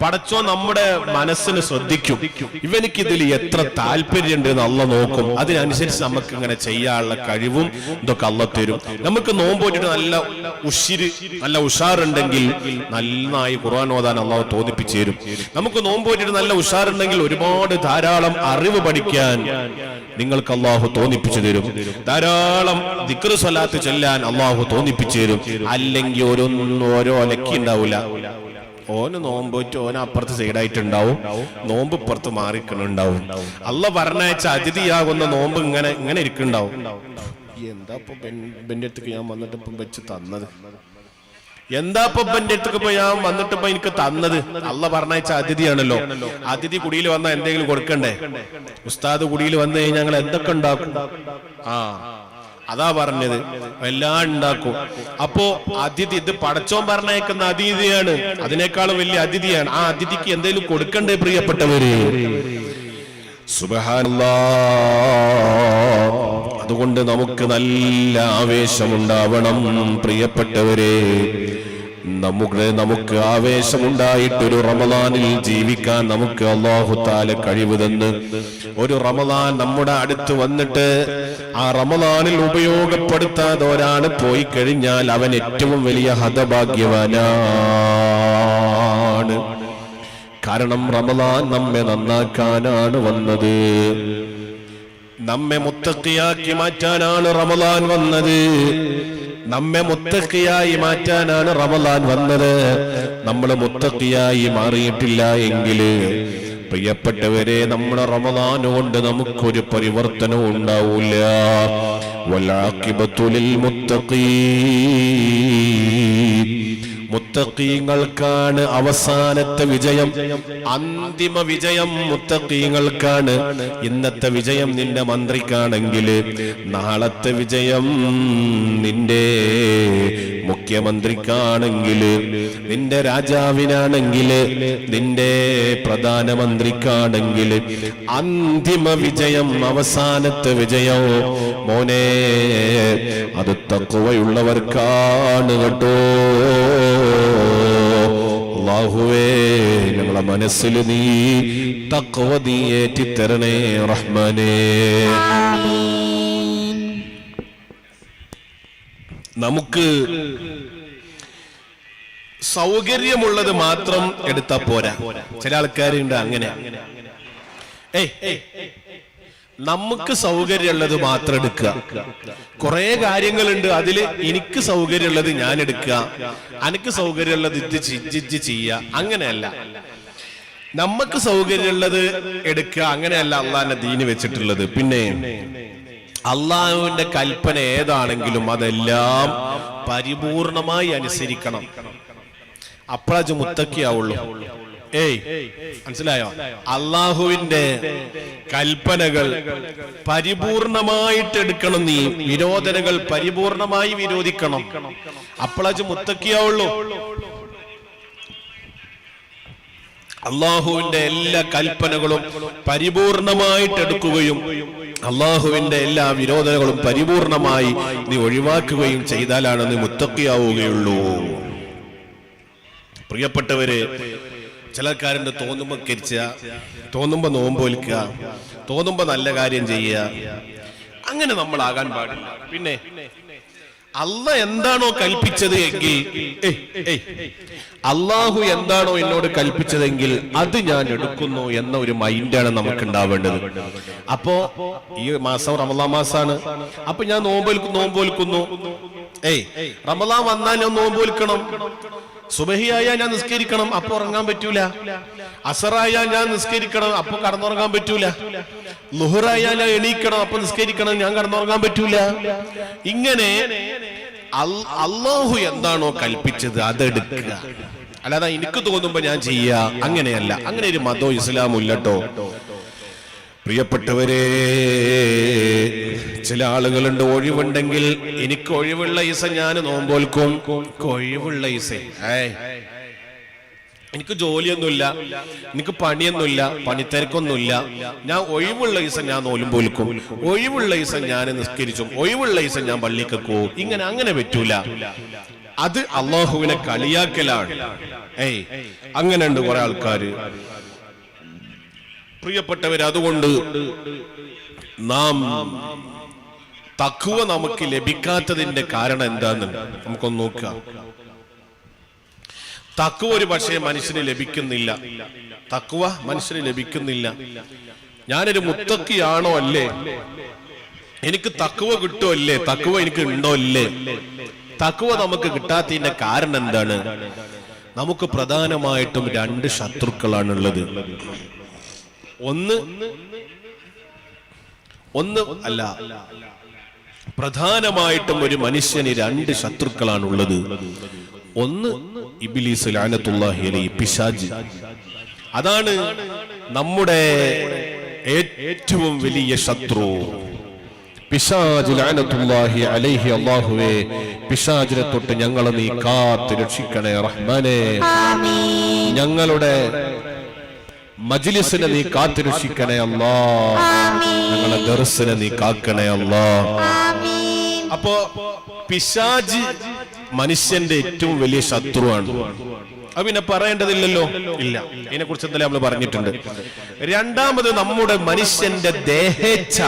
പടച്ചോ നമ്മുടെ മനസ്സിന് ശ്രദ്ധിക്കും. ഇവനിക്കിതിൽ എത്ര താല്പര്യമുണ്ട് എന്ന് അള്ള നോക്കും. അതിനനുസരിച്ച് നമുക്ക് ഇങ്ങനെ ചെയ്യാനുള്ള കഴിവും ഇതൊക്കെ അള്ള തരും. നമുക്ക് നോമ്പ് പോയിട്ട് നല്ല ഉഷാറുണ്ടെങ്കിൽ നന്നായി ഖുർആൻ ഓതാൻ അള്ളാഹു തോന്നിപ്പിച്ചു തരും. നമുക്ക് നോമ്പ് പോയിട്ട് നല്ല ഉഷാറുണ്ടെങ്കിൽ ഒരുപാട് ധാരാളം അറിവ് പഠിക്കാൻ നിങ്ങൾക്ക് അള്ളാഹു തോന്നിപ്പിച്ചു തരും. ധാരാളം ദിക്ർ സ്വലാത്ത് ചൊല്ലാൻ അള്ളാഹു തോന്നിപ്പിച്ചു തരും. അല്ലെങ്കിൽ ഓരോ ലക്കി ഉണ്ടാവില്ല. ഓന് നോമ്പ് പോയിട്ട് ഓന് അപ്പുറത്ത് സൈഡായിട്ടുണ്ടാവും, നോമ്പ് ഇപ്പുറത്ത് മാറിക്കണുണ്ടാവും. അള്ള പറഞ്ഞയച്ച അതിഥിയാകുന്ന നോമ്പ് ഇങ്ങനെ ഇരിക്കുന്നുണ്ടാവും. എന്താ ഇപ്പൊ ബെന്റെ അടുത്തേക്ക് ഞാൻ വന്നിട്ട് ഇപ്പം വെച്ച് തന്നത്? എന്താ ഇപ്പൊ ബെന്റെ അടുത്തേക്ക് ഇപ്പൊ ഞാൻ വന്നിട്ട് ഇപ്പൊ എനിക്ക് തന്നത്? അള്ള പറഞ്ഞയച്ച അതിഥിയാണല്ലോ. അതിഥി കുടിയിൽ വന്നാൽ എന്തെങ്കിലും കൊടുക്കണ്ടേ? ഉസ്താദ് കുടിയിൽ വന്നു കഴിഞ്ഞാൽ ഞങ്ങൾ എന്തൊക്കെ ഉണ്ടാക്കും? അതാ പറഞ്ഞത്, എല്ലാം ഉണ്ടാക്കും. അപ്പോ അതിഥി, ഇത് പടച്ചോൻ പറഞ്ഞേക്കുന്ന അതിഥിയാണ്, അതിനേക്കാളും വലിയ അതിഥിയാണ്. ആ അതിഥിക്ക് എന്തെങ്കിലും കൊടുക്കണ്ടേ പ്രിയപ്പെട്ടവര്? സുബ്ഹാനല്ലാഹ്. അതുകൊണ്ട് നമുക്ക് നല്ല ആവേശമുണ്ടാവണം പ്രിയപ്പെട്ടവരെ. നമുക്ക് ആവേശമുണ്ടായിട്ടൊരു റമദാനിൽ ജീവിക്കാൻ നമുക്ക് അല്ലാഹു തആല കഴിവ് തന്ന് ഒരു റമദാൻ നമ്മുടെ അടുത്ത് വന്നിട്ട് ആ റമദാനിൽ ഉപയോഗപ്പെടുത്താതെ ഒരാൾ പോയി കഴിഞ്ഞാൽ അവൻ ഏറ്റവും വലിയ ഹതഭാഗ്യവാനാണ്. കാരണം റമദാൻ നമ്മെ നന്നാക്കാനാണ് വന്നത്, നമ്മെ മുത്തഖിയാക്കി മാറ്റാനാണ് റമദാൻ വന്നത്, നമ്മെ മുത്തഖിയായി മാറ്റാനാണ് റമദാൻ വന്നത്. നമ്മൾ മുത്തഖിയായി മാറിയിട്ടില്ല എങ്കിൽ പ്രിയപ്പെട്ടവരെ, നമ്മുടെ റമദാൻ കൊണ്ട് നമുക്കൊരു പരിവർത്തനവും ഉണ്ടാവില്ല. വൽആഖിബത്തു ലിൽ മുത്തഖീൻ. മുത്തഖീങ്ങൾക്കാണ് അവസാനത്തെ വിജയം, അന്തിമ വിജയം മുത്തഖീങ്ങൾക്കാണ്. ഇന്നത്തെ വിജയം നിന്റെ മന്ത്രിക്കാണെങ്കിൽ നാളത്തെ വിജയം നിന്റെ മുഖ്യമന്ത്രിക്കാണെങ്കിൽ, നിന്റെ രാജാവിനാണെങ്കിൽ, നിന്റെ പ്രധാനമന്ത്രിക്കാണെങ്കിൽ അന്തിമ വിജയം, അവസാനത്തെ വിജയം മോനെ അത് തഖ്വയുള്ളവർക്കാണ് കേട്ടോ. അല്ലാഹുവേ, ഞങ്ങളെ മനസ്സിൽ നീ തഖ്വ നീ ഏറ്റിത്തരണേ റഹ്മാനേ. നമുക്ക് സൗകര്യമുള്ളത് മാത്രം എടുത്താ പോരാ. ചില ആൾക്കാരുണ്ട് അങ്ങനെ, നമുക്ക് സൗകര്യമുള്ളത് മാത്രം എടുക്കുക. കുറെ കാര്യങ്ങളുണ്ട്, അതില് എനിക്ക് സൗകര്യമുള്ളത് ഞാൻ എടുക്കുക, എനിക്ക് സൗകര്യമുള്ളത് ഇത് ചെയ്യുക. അങ്ങനെയല്ല, നമുക്ക് സൗകര്യമുള്ളത് എടുക്കുക. അങ്ങനെയല്ല അള്ളാഹിന്റെ ദീന് വെച്ചിട്ടുള്ളത്. പിന്നെ അള്ളാഹുവിന്റെ കൽപ്പന ഏതാണെങ്കിലും അതെല്ലാം പരിപൂർണമായി അനുസരിക്കണം. അപ്പോഴത് മുത്തക്കിയാവുള്ളൂ. മനസ്സിലായോ? അള്ളാഹുവിന്റെ കൽപ്പനകൾ പരിപൂർണമായിട്ട് എടുക്കണം. നീ വിരോധനകൾ പരിപൂർണമായി വിരോധിക്കണം. അപ്പോഴത് മുത്തക്കിയാവുള്ളൂ. അള്ളാഹുവിന്റെ എല്ലാ കൽപ്പനകളും പരിപൂർണമായിട്ട് എടുക്കുകയും അള്ളാഹുവിന്റെ എല്ലാ വിരോധനകളും പരിപൂർണമായി നീ ഒഴിവാക്കുകയും ചെയ്താലാണ് നീ മുത്തക്കിയാവുകയുള്ളൂ. പ്രിയപ്പെട്ടവര്, ചിലക്കാരുണ്ട് തോന്നുമ്പോ കരിച്ച, തോന്നുമ്പോ നോമ്പൊലിക്കുക, തോന്നുമ്പോ നല്ല കാര്യം ചെയ്യുക. അങ്ങനെ നമ്മൾ ആകാൻ പാടില്ല. പിന്നെ അള്ളാഹ് എന്താണോ കൽപ്പിച്ചത് എങ്കിൽ, അള്ളാഹു എന്താണോ എന്നോട് കൽപ്പിച്ചതെങ്കിൽ അത് ഞാൻ എടുക്കുന്നു എന്ന ഒരു മൈൻഡാണ് നമുക്ക് ഉണ്ടാവേണ്ടത്. അപ്പോ ഈ മാസം റമളാൻ മാസാണ്, അപ്പൊ ഞാൻ നോമ്പൊലിക്കുന്നു. റമളാൻ വന്നാൽ ഞാൻ നോമ്പൊലിക്കണം. സുബഹിയായ ഞാൻ നിസ്കരിക്കണം, അപ്പൊ ഉറങ്ങാൻ പറ്റൂല. അസറായ ഞാൻ നിസ്കരിക്കണം, അപ്പൊ കടന്നുറങ്ങാൻ പറ്റൂല. ളുഹറായ ഞാൻ എണീക്കണം, അപ്പൊ നിസ്കരിക്കണം, ഞാൻ കടന്നുറങ്ങാൻ പറ്റൂല. ഇങ്ങനെ അള്ളാഹു എന്താണോ കൽപ്പിച്ചത് അതെടുക്കുക. അല്ലാതെ എനിക്ക് തോന്നുമ്പോ ഞാൻ ചെയ്യാ, അങ്ങനെയല്ല. അങ്ങനെ ഒരു മതവും ഇസ്ലാമും ഇല്ലട്ടോ. പ്രിയപ്പെട്ടവരെ, ചില ആളുകളുണ്ട്, ഒഴിവുണ്ടെങ്കിൽ എനിക്ക് ഒഴിവുള്ള ദിവസം ഞാൻ നോമ്പോൽക്കും. ഒഴിവുള്ള ദിവസം എനിക്ക് ജോലിയൊന്നുമില്ല, എനിക്ക് പണിയൊന്നുമില്ല, പണിത്തിരക്കൊന്നുമില്ല, ഞാൻ ഒഴിവുള്ള ദിവസം ഞാൻ നോലുമ്പോൽക്കും, ഒഴിവുള്ള ദിവസം ഞാൻ നിസ്കരിച്ചും, ഒഴിവുള്ള ദിവസം ഞാൻ പള്ളിക്ക് പോകും. അങ്ങനെ പറ്റൂല. അത് അള്ളാഹുവിനെ കളിയാക്കലാണ്. അങ്ങനെ ഉണ്ട് കുറെ ആൾക്കാര്. പ്രിയപ്പെട്ടവർ, അതുകൊണ്ട് നാം തഖ്വ നമുക്ക് ലഭിക്കാത്തതിന്റെ കാരണം എന്താന്ന് നമുക്കൊന്ന് നോക്കാം. തഖ്വ ഒരു പക്ഷേ മനുഷ്യന് ലഭിക്കുന്നില്ല. തഖ്വ മനുഷ്യന് ലഭിക്കുന്നില്ല. ഞാനൊരു മുത്തക്കിയാണോ അല്ലേ, എനിക്ക് തഖ്വ കിട്ടോ അല്ലേ, തഖ്വ എനിക്ക് ഉണ്ടോ അല്ലേ? തഖ്വ നമുക്ക് കിട്ടാത്തതിന്റെ കാരണം എന്താണ്? നമുക്ക് പ്രധാനമായിട്ടും രണ്ട് ശത്രുക്കളാണുള്ളത്. ഒന്ന് അല്ല, പ്രധാനമായിട്ടും ഒരു മനുഷ്യന് രണ്ട് ശത്രുക്കളാണുള്ളത്. ഒന്ന് ഇബ്ലീസ് ലഅനത്തുല്ലാഹി അലൈഹി, പിശാച്. അതാണ് നമ്മുടെ ഏറ്റവും വലിയ ശത്രു. പിശാച് ലഅനത്തുല്ലാഹി അലൈഹി. അല്ലാഹുവേ, പിശാചിനെ തൊട്ട് ഞങ്ങളെ നീ കാത്ത് രക്ഷിക്കണേ റഹ്മാനേ. ഞങ്ങളുടെ മജ്ലിസിനെ നീ കാത്ത് രക്ഷിക്കണേ അല്ലാ. ഞങ്ങളുടെ ദർസിനെ നീ കാക്കണേ അല്ലാ. അപ്പോ പിശാച് മനുഷ്യന്റെ ഏറ്റവും വലിയ ശത്രുവാണ്. അത് പിന്നെ പറയേണ്ടതില്ലല്ലോ, ഇല്ല. ഇതിനെ കുറിച്ച് എന്തായാലും നമ്മൾ പറഞ്ഞിട്ടുണ്ട്. രണ്ടാമത് നമ്മുടെ മനുഷ്യന്റെ ദേഹേച്ഛ,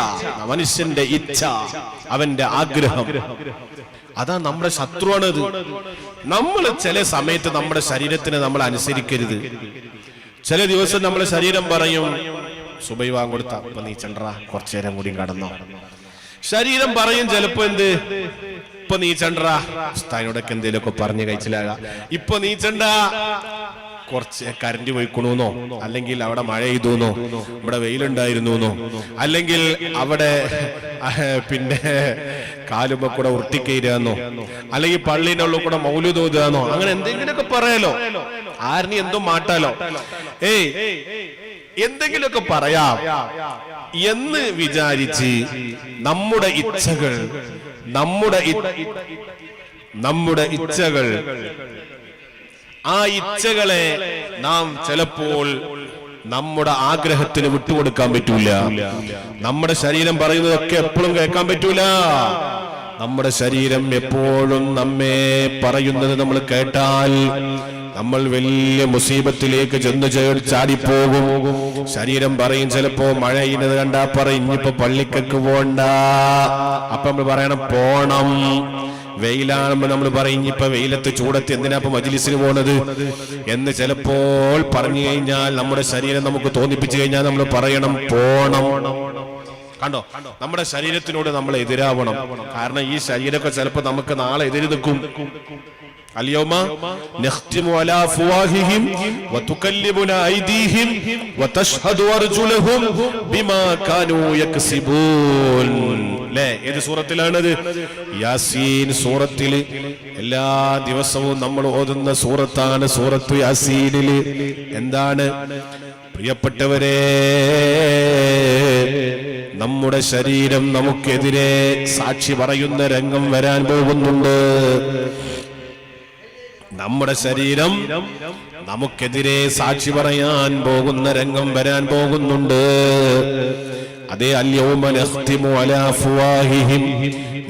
മനുഷ്യന്റെ ഇച്ഛ, അവന്റെ ആഗ്രഹം, അതാ നമ്മുടെ ശത്രുവാണത്. നമ്മൾ ചില സമയത്ത് നമ്മുടെ ശരീരത്തിന് നമ്മൾ അനുസരിക്കരുത്. ചില ദിവസം നമ്മുടെ ശരീരം പറയും, സുബൈ വാങ്ങൊടുത്ത ഇപ്പൊ നീ ചണ്ടാ, കുറച്ചു നേരം കൂടി കടന്നോ. ശരീരം പറയും ചിലപ്പോ, എന്ത് ഇപ്പൊ നീച്ചണ്ടാ, ഉസ്താദിനോടൊക്കെ എന്തേലൊക്കെ പറഞ്ഞ് കഴിച്ചിലാകാം, ഇപ്പൊ നീച്ചണ്ട, കുറച്ച് കറന്റ് പോയിക്കണൂന്നോ, അല്ലെങ്കിൽ അവിടെ മഴ പെയ്തുന്നോ, ഇവിടെ വെയിലുണ്ടായിരുന്നോ, അല്ലെങ്കിൽ അവിടെ പിന്നെ കാലുമ്പോ കൂടെ ഉരുട്ടിക്കയറാന്നോ, അല്ലെങ്കിൽ പള്ളിന്റെ ഉള്ളിൽ കൂടെ മൗലൂദ് ഓതാന്നോ, അങ്ങനെ എന്തെങ്കിലുമൊക്കെ പറയാലോ, ആരിനി എന്തോ മാട്ടാലോ, എന്തെങ്കിലുമൊക്കെ പറയാം എന്ന് വിചാരിച്ച് നമ്മുടെ ഇച്ഛകൾ, നമ്മുടെ നമ്മുടെ ഇച്ഛകൾ, ആ ഇച്ഛകളെ നാം ചിലപ്പോൾ നമ്മുടെ ആഗ്രഹത്തിന് വിട്ടുകൊടുക്കാൻ പറ്റൂല. നമ്മുടെ ശരീരം പറയുന്നതൊക്കെ എപ്പോഴും കേൾക്കാൻ പറ്റൂല. നമ്മുടെ ശരീരം എപ്പോഴും നമ്മെ പറയുന്നത് നമ്മൾ കേട്ടാൽ നമ്മൾ വലിയ മുസീബത്തിലേക്ക് ചെന്ന് ചാടിപ്പോകും. ശരീരം പറയും ചിലപ്പോ മഴ ഇന്നത് കണ്ടാ പറയും ഇനിയിപ്പോ പള്ളിക്കൊക്കെ പോണ്ട. അപ്പൊ നമ്മൾ പറയണം പോണം. വെയിലാകുമ്പോ നമ്മൾ പറയും ഇപ്പൊ വെയിലത്ത് ചൂടത്ത് എന്തിനാ ഇപ്പൊ മജ്ലിസിന് പോണത് എന്ന് ചിലപ്പോൾ പറഞ്ഞു കഴിഞ്ഞാൽ നമ്മുടെ ശരീരം നമുക്ക് തോന്നിപ്പിച്ചു കഴിഞ്ഞാൽ നമ്മൾ പറയണം പോണം. കണ്ടോ, നമ്മുടെ ശരീരത്തിനോട് നമ്മൾ എതിരാവണം. കാരണം ഈ ശരീരമൊക്കെ ചിലപ്പോ നമുക്ക് നാളെ എതിര് നിൽക്കും. اليوم نختم على أفواههم وتكلمنا أيديهم وتشهد أرجلهم بما كانوا يكسبون. ല്ലേ, ഏത് സൂറത്തിലാണത്? യാസീൻ സൂറത്തിൽ. എല്ലാ ദിവസവും നമ്മൾ ഓതുന്ന സൂറത്താണ് സൂറത്തു യാസീനിൽ. എന്താണ് പ്രിയപ്പെട്ടവരെ? നമ്മുടെ ശരീരം നമുക്കെതിരെ സാക്ഷി പറയുന്ന രംഗം വരാൻ പോകുന്നുണ്ട്. നമ്മുടെ ശരീരം നമുക്കെതിരെ സാക്ഷി പറയാൻ പോകുന്ന രംഗം വരാൻ പോകുന്നുണ്ട്. അതേ അൽയൗമ നഖ്തിമു അലാ അഫ്വാഹിഹിം,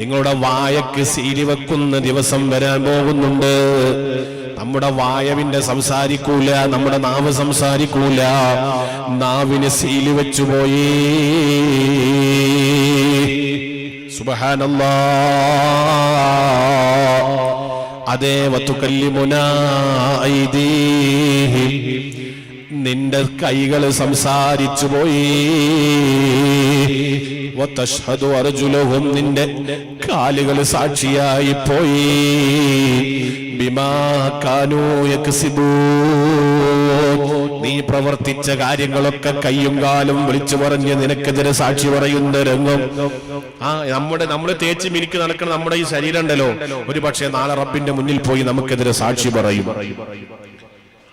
നിങ്ങളുടെ വായക്ക് സീലി വെക്കുന്ന ദിവസം വരാൻ പോകുന്നുണ്ട്. നമ്മുടെ വായവിന്റെ സംസാരിക്കൂല, നമ്മുടെ നാവ് സംസാരിക്കൂല, നാവിന് സീലി വെച്ചുപോയി. സുബ്ഹാനല്ലാഹ്. അതേ വതുകല്ലിമുനാ ഐദീഹിം, നിന്റെ കൈകൾ സംസാരിച്ചു പോയി. വതശ്ഹദു അർജുലുഹും, നിന്റെ കാലുകൾ സാക്ഷിയായി പോയി. ബിമാ കാനൂ യക്സിബൂൻ, നീ പ്രവർത്തിച്ച കാര്യങ്ങളൊക്കെ കയ്യും കാലും വിളിച്ചു പറഞ്ഞ് നിനക്കെതിരെ സാക്ഷി പറയുന്ന രംഗം. നമ്മൾ തേച്ച് മിനിക്ക് നടക്കുന്ന നമ്മുടെ ഈ ശരീരം ഉണ്ടല്ലോ, ഒരു പക്ഷേ നാളെ റബ്ബിന്റെ മുന്നിൽ പോയി നമുക്കെതിരെ സാക്ഷി പറയും.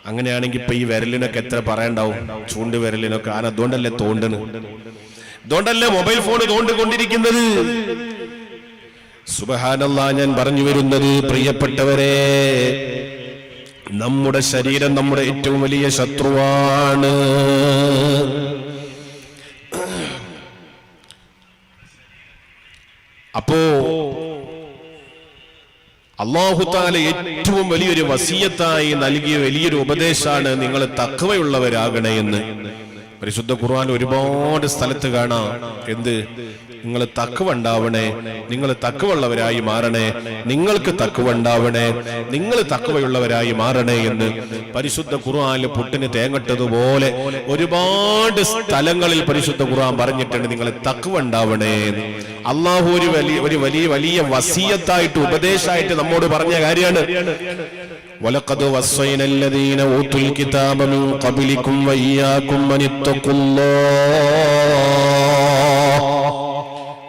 അങ്ങനെയാണെങ്കിൽ ഇപ്പൊ ഈ വിരലിനൊക്കെ എത്ര പറയണ്ടാവും, ചൂണ്ട് വിരലിനൊക്കെ. അതുകൊണ്ടല്ലേ തോണ്ടണ്, അതുകൊണ്ടല്ലേ മൊബൈൽ ഫോൺ തോണ്ടിക്കൊണ്ടിരിക്കുന്നത്. സുബ്ഹാനല്ലാഹ്. ഞാൻ പറഞ്ഞു വരുന്നത് പ്രിയപ്പെട്ടവരെ, നമ്മുടെ ശരീരം നമ്മുടെ ഏറ്റവും വലിയ ശത്രുവാണ്. അപ്പോ അല്ലാഹു തആല ഏറ്റവും വലിയൊരു വസിയത്തായി നൽകിയ വലിയൊരു ഉപദേശമാണ് നിങ്ങൾ തഖ്വയുള്ളവരാകണേ എന്ന്. പരിശുദ്ധ ഖുർആൻ ഒരുപാട് സ്ഥലത്ത് കാണാം. എന്ത്? നിങ്ങൾ തഖ്വ ഉണ്ടാവണേ, നിങ്ങൾ തഖ്വയുള്ളവരായി മാറണേ, നിങ്ങൾക്ക് തഖ്വ ഉണ്ടാവണേ, നിങ്ങൾ തഖ്വയുള്ളവരായി മാറണേ എന്ന് പരിശുദ്ധ ഖുർആനിൽ പുട്ടിന് തേങ്ങട്ടതുപോലെ ഒരുപാട് സ്ഥലങ്ങളിൽ പരിശുദ്ധ ഖുർആൻ പറഞ്ഞിട്ടുണ്ട് നിങ്ങൾ തഖ്വ ഉണ്ടാവണേ. അള്ളാഹു ഒരു വലിയ വസിയത്തായിട്ട് ഉപദേശമായിട്ട് നമ്മോട് പറഞ്ഞ കാര്യമാണ്. വലഖദ് വസ്സൈന അല്ലദീന ഊതുൽ കിതാബ മിൻ ഖബ്ലികും വഇയ്യാകും അനിത്തഖുല്ലാഹ്.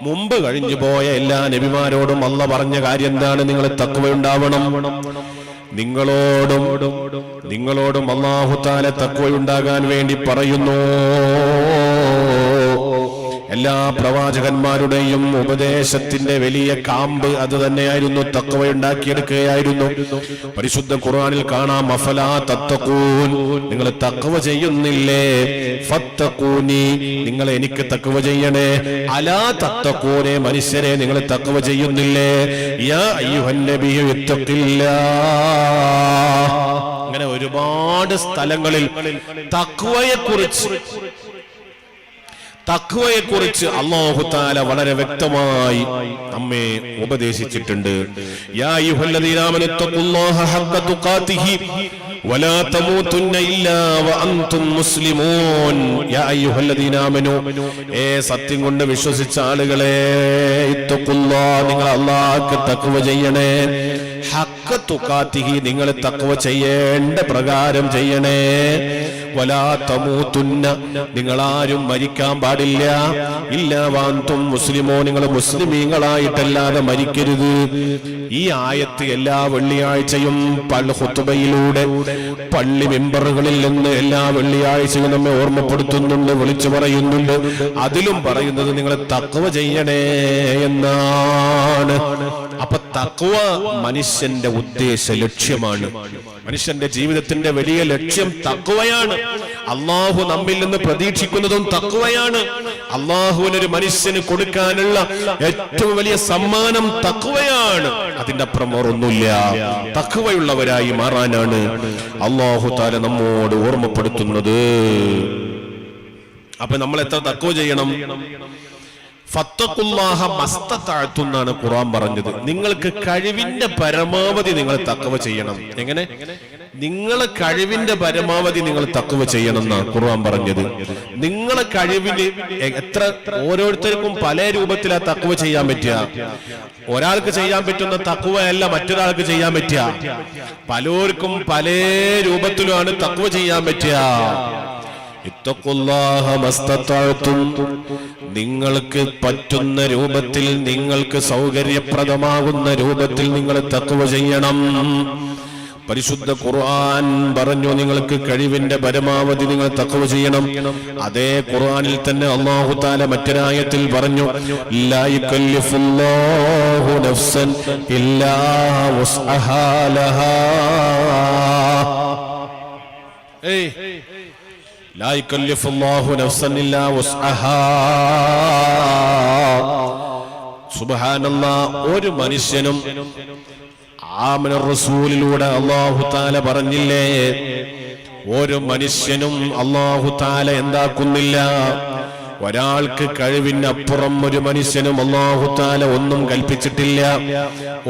മുമ്പ് കഴിഞ്ഞു പോയ എല്ലാ നബിമാരോടും അല്ലാഹ് പറഞ്ഞ കാര്യം എന്താണ്? നിങ്ങൾ തഖ്വ ഉണ്ടാവണം. നിങ്ങളോടും അല്ലാഹു തആല തഖ്വ ഉണ്ടാകാൻ വേണ്ടി പറയുന്നു. എല്ലാ പ്രവാചകന്മാരുടെയും ഉപദേശത്തിന്റെ വലിയ കാമ്പ് അത് തന്നെയായിരുന്നു, തഖ്വ ഉണ്ടാക്കിയെടുക്കുകയായിരുന്നു. പരിശുദ്ധ ഖുർആനിൽ കാണാം, അഫലാ തത്തഖൂൻ, നിങ്ങൾ തഖ്വ ചെയ്യുന്നില്ലേ? ഫത്തഖൂനി, നിങ്ങൾ എനിക്ക് തഖ്വ ചെയ്യണേ. അലാ തത്തഖൂനെ, മനുഷ്യരെ നിങ്ങൾ തഖ്വ ചെയ്യുന്നില്ലേ? യാ അയ്യുഹൻ നബിയ്യു ഇത്തഖില്ലാഹ്. അങ്ങനെ ഒരുപാട് സ്ഥലങ്ങളിൽ തഖ്വയെക്കുറിച്ച് അല്ലാഹു തആല വളരെ വ്യക്തമായി നമ്മെ ഉപദേശിച്ചിട്ടുണ്ട്. യാ അയ്യുഹല്ലദീന ആമനൂ തഖുല്ലാഹ ഹഖ്ക തുഖാതിഹി വലാ തമൂതുന്ന ഇല്ലാ വഅൻതും മുസ്ലിമൂൻ. യാ അയ്യുഹല്ലദീന ആമനൂ, സത്യം കൊണ്ട് വിശ്വസിച്ച ആളുകളെ, ഇത്തഖുല്ലാഹ്, നിങ്ങൾ അല്ലാഹുവിനെ തഖ്വ ചെയ്യണേ. ഹഖ്ക തുഖാതിഹി, നിങ്ങൾ തഖ്വ ചെയ്യേണ്ട പ്രകാരം ചെയ്യണേ. വലാ തമൂതുന്ന, നിങ്ങൾ ആരും മരിക്കാൻ പാടില്ല. ഇല്ലാ വഅൻതും മുസ്ലിമൂൻ, നിങ്ങൾ മുസ്ലിമീങ്ങളായിട്ടല്ലാതെ മരിക്കരുത്. ഈ ആയത്ത് എല്ലാ വെള്ളിയാഴ്ചയും ഖുതുബയിലൂടെ പള്ളി മെമ്പറുകളിൽ നിന്ന് എല്ലാ വെള്ളിയാഴ്ചയും നമ്മെ ഓർമ്മപ്പെടുത്തുന്നുണ്ട്, വിളിച്ചു പറയുന്നുണ്ട്. അതിലും പറയുന്നത് നിങ്ങൾ തഖ്വ ചെയ്യണേ എന്നാണ്. അപ്പൊ തഖ്വ മനുഷ്യന്റെ ഉദ്ദേശ ലക്ഷ്യമാണ്. മനുഷ്യന്റെ ജീവിതത്തിന്റെ വലിയ ലക്ഷ്യം തഖ്വയാണ്. അള്ളാഹു നമ്മിൽ നിന്ന് പ്രതീക്ഷിക്കുന്നതും തഖ്വയാണ്. അള്ളാഹുവിനൊരു മനുഷ്യന് കൊടുക്കാനുള്ള ഏറ്റവും വലിയ സമ്മാനം തഖ്വയാണ്. അതിന്റെ അപ്പുറം ഒന്നുമില്ല. തഖ്വയുള്ളവരായി മാറാനാണ് അള്ളാഹു തആല നമ്മോട് ഓർമ്മപ്പെടുത്തുന്നത്. അപ്പൊ നമ്മൾ എത്ര തഖ്വ ചെയ്യണം? ഫത്തഖുല്ലാഹ മസ്തതഅതു എന്നാണ് ഖുർആൻ പറഞ്ഞത്. നിങ്ങൾക്ക് കഴിവിന്റെ പരമാവധി നിങ്ങൾ തഖ്വ ചെയ്യണം. എങ്ങനെ? നിങ്ങളെ കഴിവിന്റെ പരമാവധി നിങ്ങൾ തഖ്വ ചെയ്യണം എന്നാണ് ഖുർആൻ പറഞ്ഞത്. നിങ്ങളെ കഴിവിന് എത്ര, ഓരോരുത്തർക്കും പല രൂപത്തിലാ തഖ്വ ചെയ്യാൻ പറ്റുക. ഒരാൾക്ക് ചെയ്യാൻ പറ്റുന്ന തഖ്വ അല്ല മറ്റൊരാൾക്ക് ചെയ്യാൻ പറ്റുക. പലർക്കും പല രൂപത്തിലുമാണ് തഖ്വ ചെയ്യാൻ പറ്റുക. ഇത്തഖുല്ലാഹ മസ്തതഅതും, നിങ്ങൾക്ക് പറ്റുന്ന രൂപത്തിൽ, നിങ്ങൾക്ക് സൗകര്യപ്രദമാകുന്ന രൂപത്തിൽ നിങ്ങൾ തഖ്വ ചെയ്യണം. പരിശുദ്ധ ഖുർആൻ പറഞ്ഞു നിങ്ങൾക്ക് കഴിവിന്റെ പരമാവധി നിങ്ങൾ തഖ്വ ചെയ്യണം. അതേ ഖുർആനിൽ തന്നെ അല്ലാഹു തആല മറ്റൊരായത്തിൽ പറഞ്ഞു, ലാ യുകല്ലിഫുല്ലാഹു നഫ്സൻ ഇല്ലാ വസ്അഹാ ലഹാ. ലാ യുകല്ലിഫുല്ലാഹു നഫ്സൻ ഇല്ലാ വസ്അഹാ. സുബ്ഹാനല്ലാഹ്. ഒരു മനുഷ്യനും ആമന റസൂലിലൂടെ അല്ലാഹു തആല പറഞ്ഞില്ലേ, ഒരു മനുഷ്യനും അല്ലാഹു തആല എന്താക്കുന്നില്ല, ഒരാൾക്ക് കഴിവിനപ്പുറം ഒരു മനുഷ്യനും അല്ലാഹു തആല ഒന്നും കൽപ്പിച്ചിട്ടില്ല.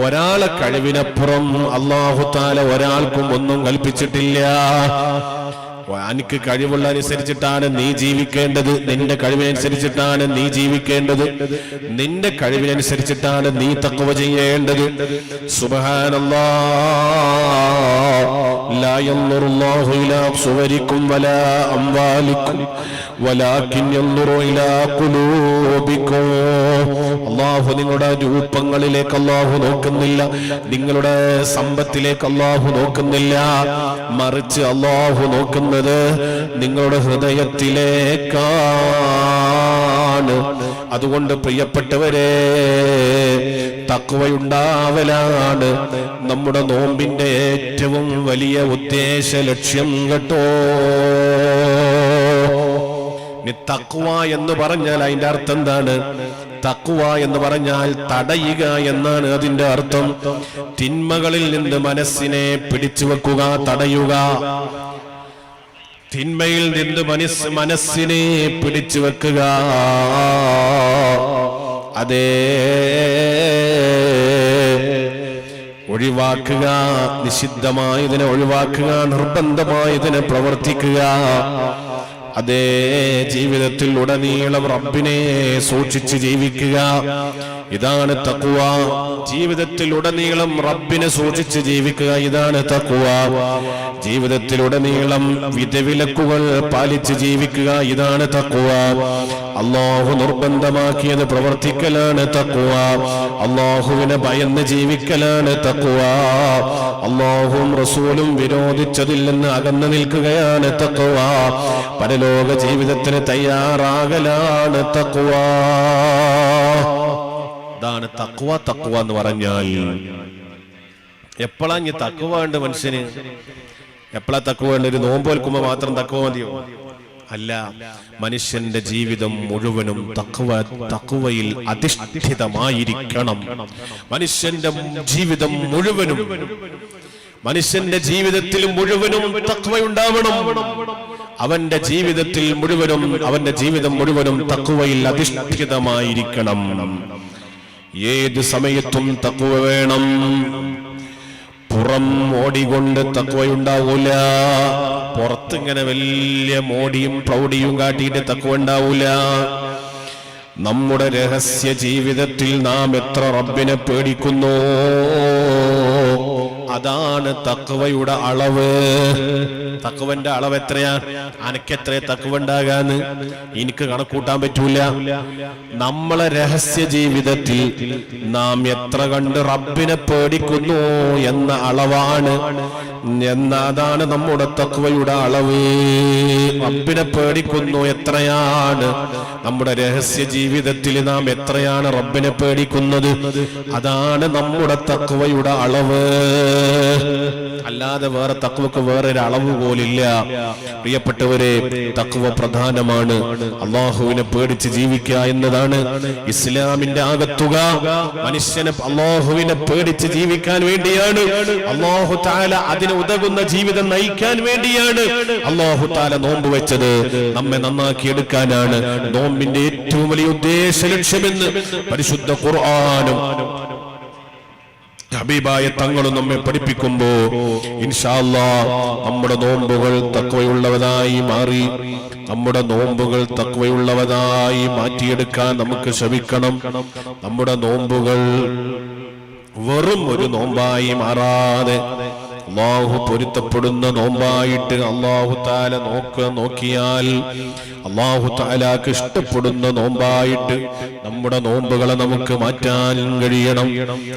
ഒരാളെ കഴിവിനപ്പുറം അല്ലാഹു തആല ഒരാൾക്കും ഒന്നും കൽപ്പിച്ചിട്ടില്ല. എനിക്ക് കഴിവുള്ള അനുസരിച്ചിട്ടാണ് നീ ജീവിക്കേണ്ടത്. നിന്റെ കഴിവിനനുസരിച്ചിട്ടാണ് നീ ജീവിക്കേണ്ടത്. നിന്റെ കഴിവിനനുസരിച്ചിട്ടാണ് നീ തഖ്വ ചെയ്യേണ്ടത്. സുബ്ഹാനല്ലാഹ്. ലാ യൻദുറുല്ലാഹു ഇലാ സുവരിക്കും വലാ അംവാലിക്കും വലാകിൻ യൻദുറു ഇലാ ഖുലൂബിക്കും. അല്ലാഹു നിങ്ങളുടെ രൂപങ്ങളിലേക്ക് അല്ലാഹു നോക്കുന്നില്ല, നിങ്ങളുടെ സമ്പത്തിലേക്ക് അല്ലാഹു നോക്കുന്നില്ല. മറിച്ച് അല്ലാഹു നോക്കുന്നത് നിങ്ങളുടെ ഹൃദയത്തിലേക്കാണ്. അതുകൊണ്ട് പ്രിയപ്പെട്ടവരെ, തഖ്വയുണ്ടാവലാണ് നമ്മുടെ നോമ്പിന്റെ ഏറ്റവും വലിയ ഉദ്ദേശ ലക്ഷ്യം കേട്ടോ. തഖ്വ എന്ന് പറഞ്ഞാൽ അതിന്റെ അർത്ഥം എന്താണ്? തഖ്വ എന്ന് പറഞ്ഞാൽ തടയുക എന്നാണ് അതിന്റെ അർത്ഥം. തിന്മകളിൽ നിന്ന് മനസ്സിനെ പിടിച്ചു വെക്കുക, തടയുക. തിന്മയിൽ നിന്ന് മനസ്സിനെ പിടിച്ചു വെക്കുക. അതേ, ഒഴിവാക്കുക. നിഷിദ്ധമായതിനെ ഒഴിവാക്കുക, നിർബന്ധമായതിനെ പ്രവർത്തിക്കുക. അതേ, ജീവിതത്തിൽ ഉടനീളം റബ്ബിനെ സൂക്ഷിച്ച് ജീവിക്കുക. ഇതാണ് തഖ്വ. ജീവിതത്തിൽ ഉടനീളം റബ്ബിനെ സൂക്ഷിച്ച് ജീവിക്കുക, ഇതാണ് തഖ്വ. ജീവിതത്തിൽ ഉടനീളം വിധിവിലക്കുകൾ പാലിച്ച് ജീവിക്കുക, ഇതാണ് തഖ്വ. അല്ലാഹു നിർബന്ധമാക്കിയത് പ്രവർത്തിക്കലാണ് തഖ്വ. അല്ലാഹുവിനെ ഭയന്ന് ജീവിക്കലാണ് തഖ്വ. അല്ലാഹുവും റസൂലും വിരോധിച്ചതിൽ നിന്ന് അകന്നു നിൽക്കുകയാണ് തഖ്വ. പരലോക ജീവിതത്തിന് തയ്യാറാകലാണ് തഖ്വ. ഇതാണ് തഖ്വ. തഖ്വ എന്ന് പറഞ്ഞാൽ എപ്പോഴാ ഇനി തഖ്വ വേണ്ട മനുഷ്യന്? എപ്പോഴാ തഖ്വ വേണ്ട? ഒരു നോമ്പ് വെക്കുമ്പോ മാത്രം തഖ്വ മതിയോ? അല്ല, മനുഷ്യന്റെ ജീവിതം മുഴുവനും തഖ്വയിൽ അധിഷ്ഠിതമായിരിക്കണം. മനുഷ്യന്റെ ജീവിതം മുഴുവനും, മനുഷ്യന്റെ ജീവിതത്തിൽ മുഴുവനും തഖ്വയുണ്ടാവണം. അവന്റെ ജീവിതത്തിൽ മുഴുവനും, അവന്റെ ജീവിതം മുഴുവനും തഖ്വയിൽ അധിഷ്ഠിതമായിരിക്കണം. ഏത് സമയത്തും തഖ്വ വേണം. പുറം ഓടികൊണ്ട് തഖ്വയുണ്ടാവൂല. പുറത്തിങ്ങനെ വലിയ മോടിയും പ്രൗഢിയും കാട്ടിയിട്ട് തഖ്വ ഉണ്ടാവൂല. നമ്മുടെ രഹസ്യ ജീവിതത്തിൽ നാം എത്ര റബ്ബിനെ പേടിക്കുന്നു, അതാണ് തഖ്വയുടെ അളവ്. തഖ്വന്റെ അളവ് എത്രയാ? അനക്കെത്ര തഖ്വ ഉണ്ടാകാന്ന് എനിക്ക് കണക്കൂട്ടാൻ പറ്റൂല. നമ്മളെ രഹസ്യ ജീവിതത്തിൽ നാം എത്ര കണ്ട് റബ്ബിനെ പേടിക്കുന്നു എന്ന അളവാണ്. അതാണ് നമ്മുടെ തഖ്വയുടെ അളവ്. റബ്ബിനെ പേടിക്കുന്നു എത്രയാണ്, നമ്മുടെ രഹസ്യ ജീവിതത്തിൽ നാം എത്രയാണ് റബ്ബിനെ പേടിക്കുന്നത്, അതാണ് നമ്മുടെ തഖ്വയുടെ അളവ്. അല്ലാതെ വേറെ തഖ്വക്ക് വേറൊരു അളവ് പോലില്ല. പ്രിയപ്പെട്ടവരെ, തഖ്വ പ്രധാനമാണ്. അള്ളാഹുവിനെ പേടിച്ച് ജീവിക്കുക എന്നതാണ് ഇസ്ലാമിന്റെ ആകത്തുക. മനുഷ്യനെ അള്ളാഹുവിനെ പേടിച്ച് ജീവിക്കാൻ വേണ്ടിയാണ്. അള്ളാഹു തആല അതിന് ഉതകുന്ന ജീവിതം നയിക്കാൻ വേണ്ടിയാണ് അള്ളാഹു തആല നോമ്പ് വെച്ചത്. നമ്മെ നന്നാക്കി എടുക്കാനാണ് നോമ്പിന്റെ ഏറ്റവും വലിയ ഉദ്ദേശ ലക്ഷ്യമെന്ന് പരിശുദ്ധ ഖുർആനും ഹബീബായ തങ്ങളും നമ്മെ പഠിപ്പിക്കുമ്പോ ഇൻഷാ അല്ലാഹ് നമ്മുടെ നോമ്പുകൾ തഖ്വയുള്ളവതായി മാറി, നമ്മുടെ നോമ്പുകൾ തഖ്വയുള്ളവതായി മാറ്റിയെടുക്കാൻ നമുക്ക് ശ്രമിക്കണം. നമ്മുടെ നോമ്പുകൾ വെറും ഒരു നോമ്പായി മാറാതെ അള്ളാഹു പൊരുത്തപ്പെടുന്ന നോമ്പായിട്ട് അള്ളാഹു തആല നോക്കിയാൽ അള്ളാഹു തആലാക്ക് ഇഷ്ടപ്പെടുന്ന നോമ്പായിട്ട് നമ്മുടെ നോമ്പുകളെ നമുക്ക് മാറ്റാൻ കഴിയണം.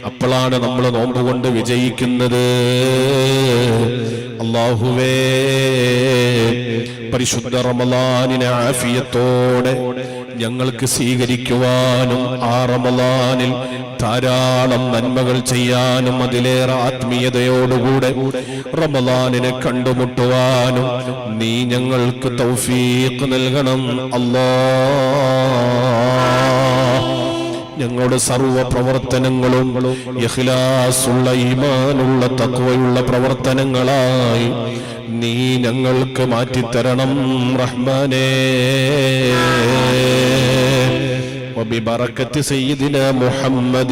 അപ്പോഴാണ് നമ്മൾ നോമ്പ് കൊണ്ട് വിജയിക്കുന്നത്. അള്ളാഹുവേ, പരിശുദ്ധ റമളാനിനെ ആഫിയത്തോടെ ഞങ്ങൾക്ക് സ്വീകരിക്കുവാനും ആ റമളാനിൽ ധാരാളം നന്മകൾ ചെയ്യാനും അതിലേറെ ആത്മീയതയോടുകൂടെ റമളാനിനെ കണ്ടുമുട്ടുവാനും നീ ഞങ്ങൾക്ക് തൗഫീഖ് നൽകണം അല്ലാഹ്. ഞങ്ങളുടെ സർവ്വ പ്രവർത്തനങ്ങളും ഇഖ്ലാസുള്ള ഈമാനുള്ള തഖ്വയുള്ള പ്രവർത്തനങ്ങളായി നീ ഞങ്ങൾക്ക് മാറ്റിത്തരണം റഹ്മാനേ. وببركة سيدنا محمد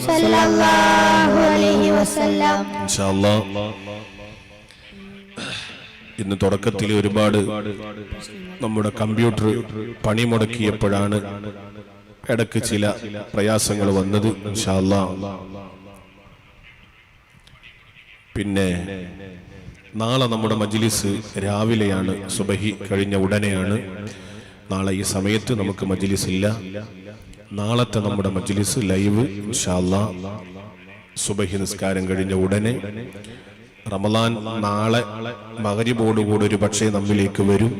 صلى الله عليه وسلم. إن شاء الله. ഇന്ന് തുടക്കത്തിൽ ഒരുപാട് നമ്മുടെ കമ്പ്യൂട്ടർ പണിമുടക്കിയപ്പോഴാണ് ഇടയ്ക്ക് ചില പ്രയാസങ്ങൾ വന്നത്. ഇൻഷാ അല്ലാഹ്. പിന്നെ നാളെ നമ്മുടെ മജ്ലിസ് രാവിലെയാണ്, സുബഹി കഴിഞ്ഞ ഉടനെയാണ്. നാളെ ഈ സമയത്ത് നമുക്ക് മജ്ലിസ് ഇല്ല. നാളത്തെ നമ്മുടെ മജ്ലിസ് ലൈവ് ഇൻഷാ അല്ലാഹ് സുബഹി നിസ്കാരം കഴിഞ്ഞ ഉടനെ. റമളാൻ നാളെ മഗ്രിബോടുകൂടി ഒരു പക്ഷേ നമ്മിലേക്ക് വരും.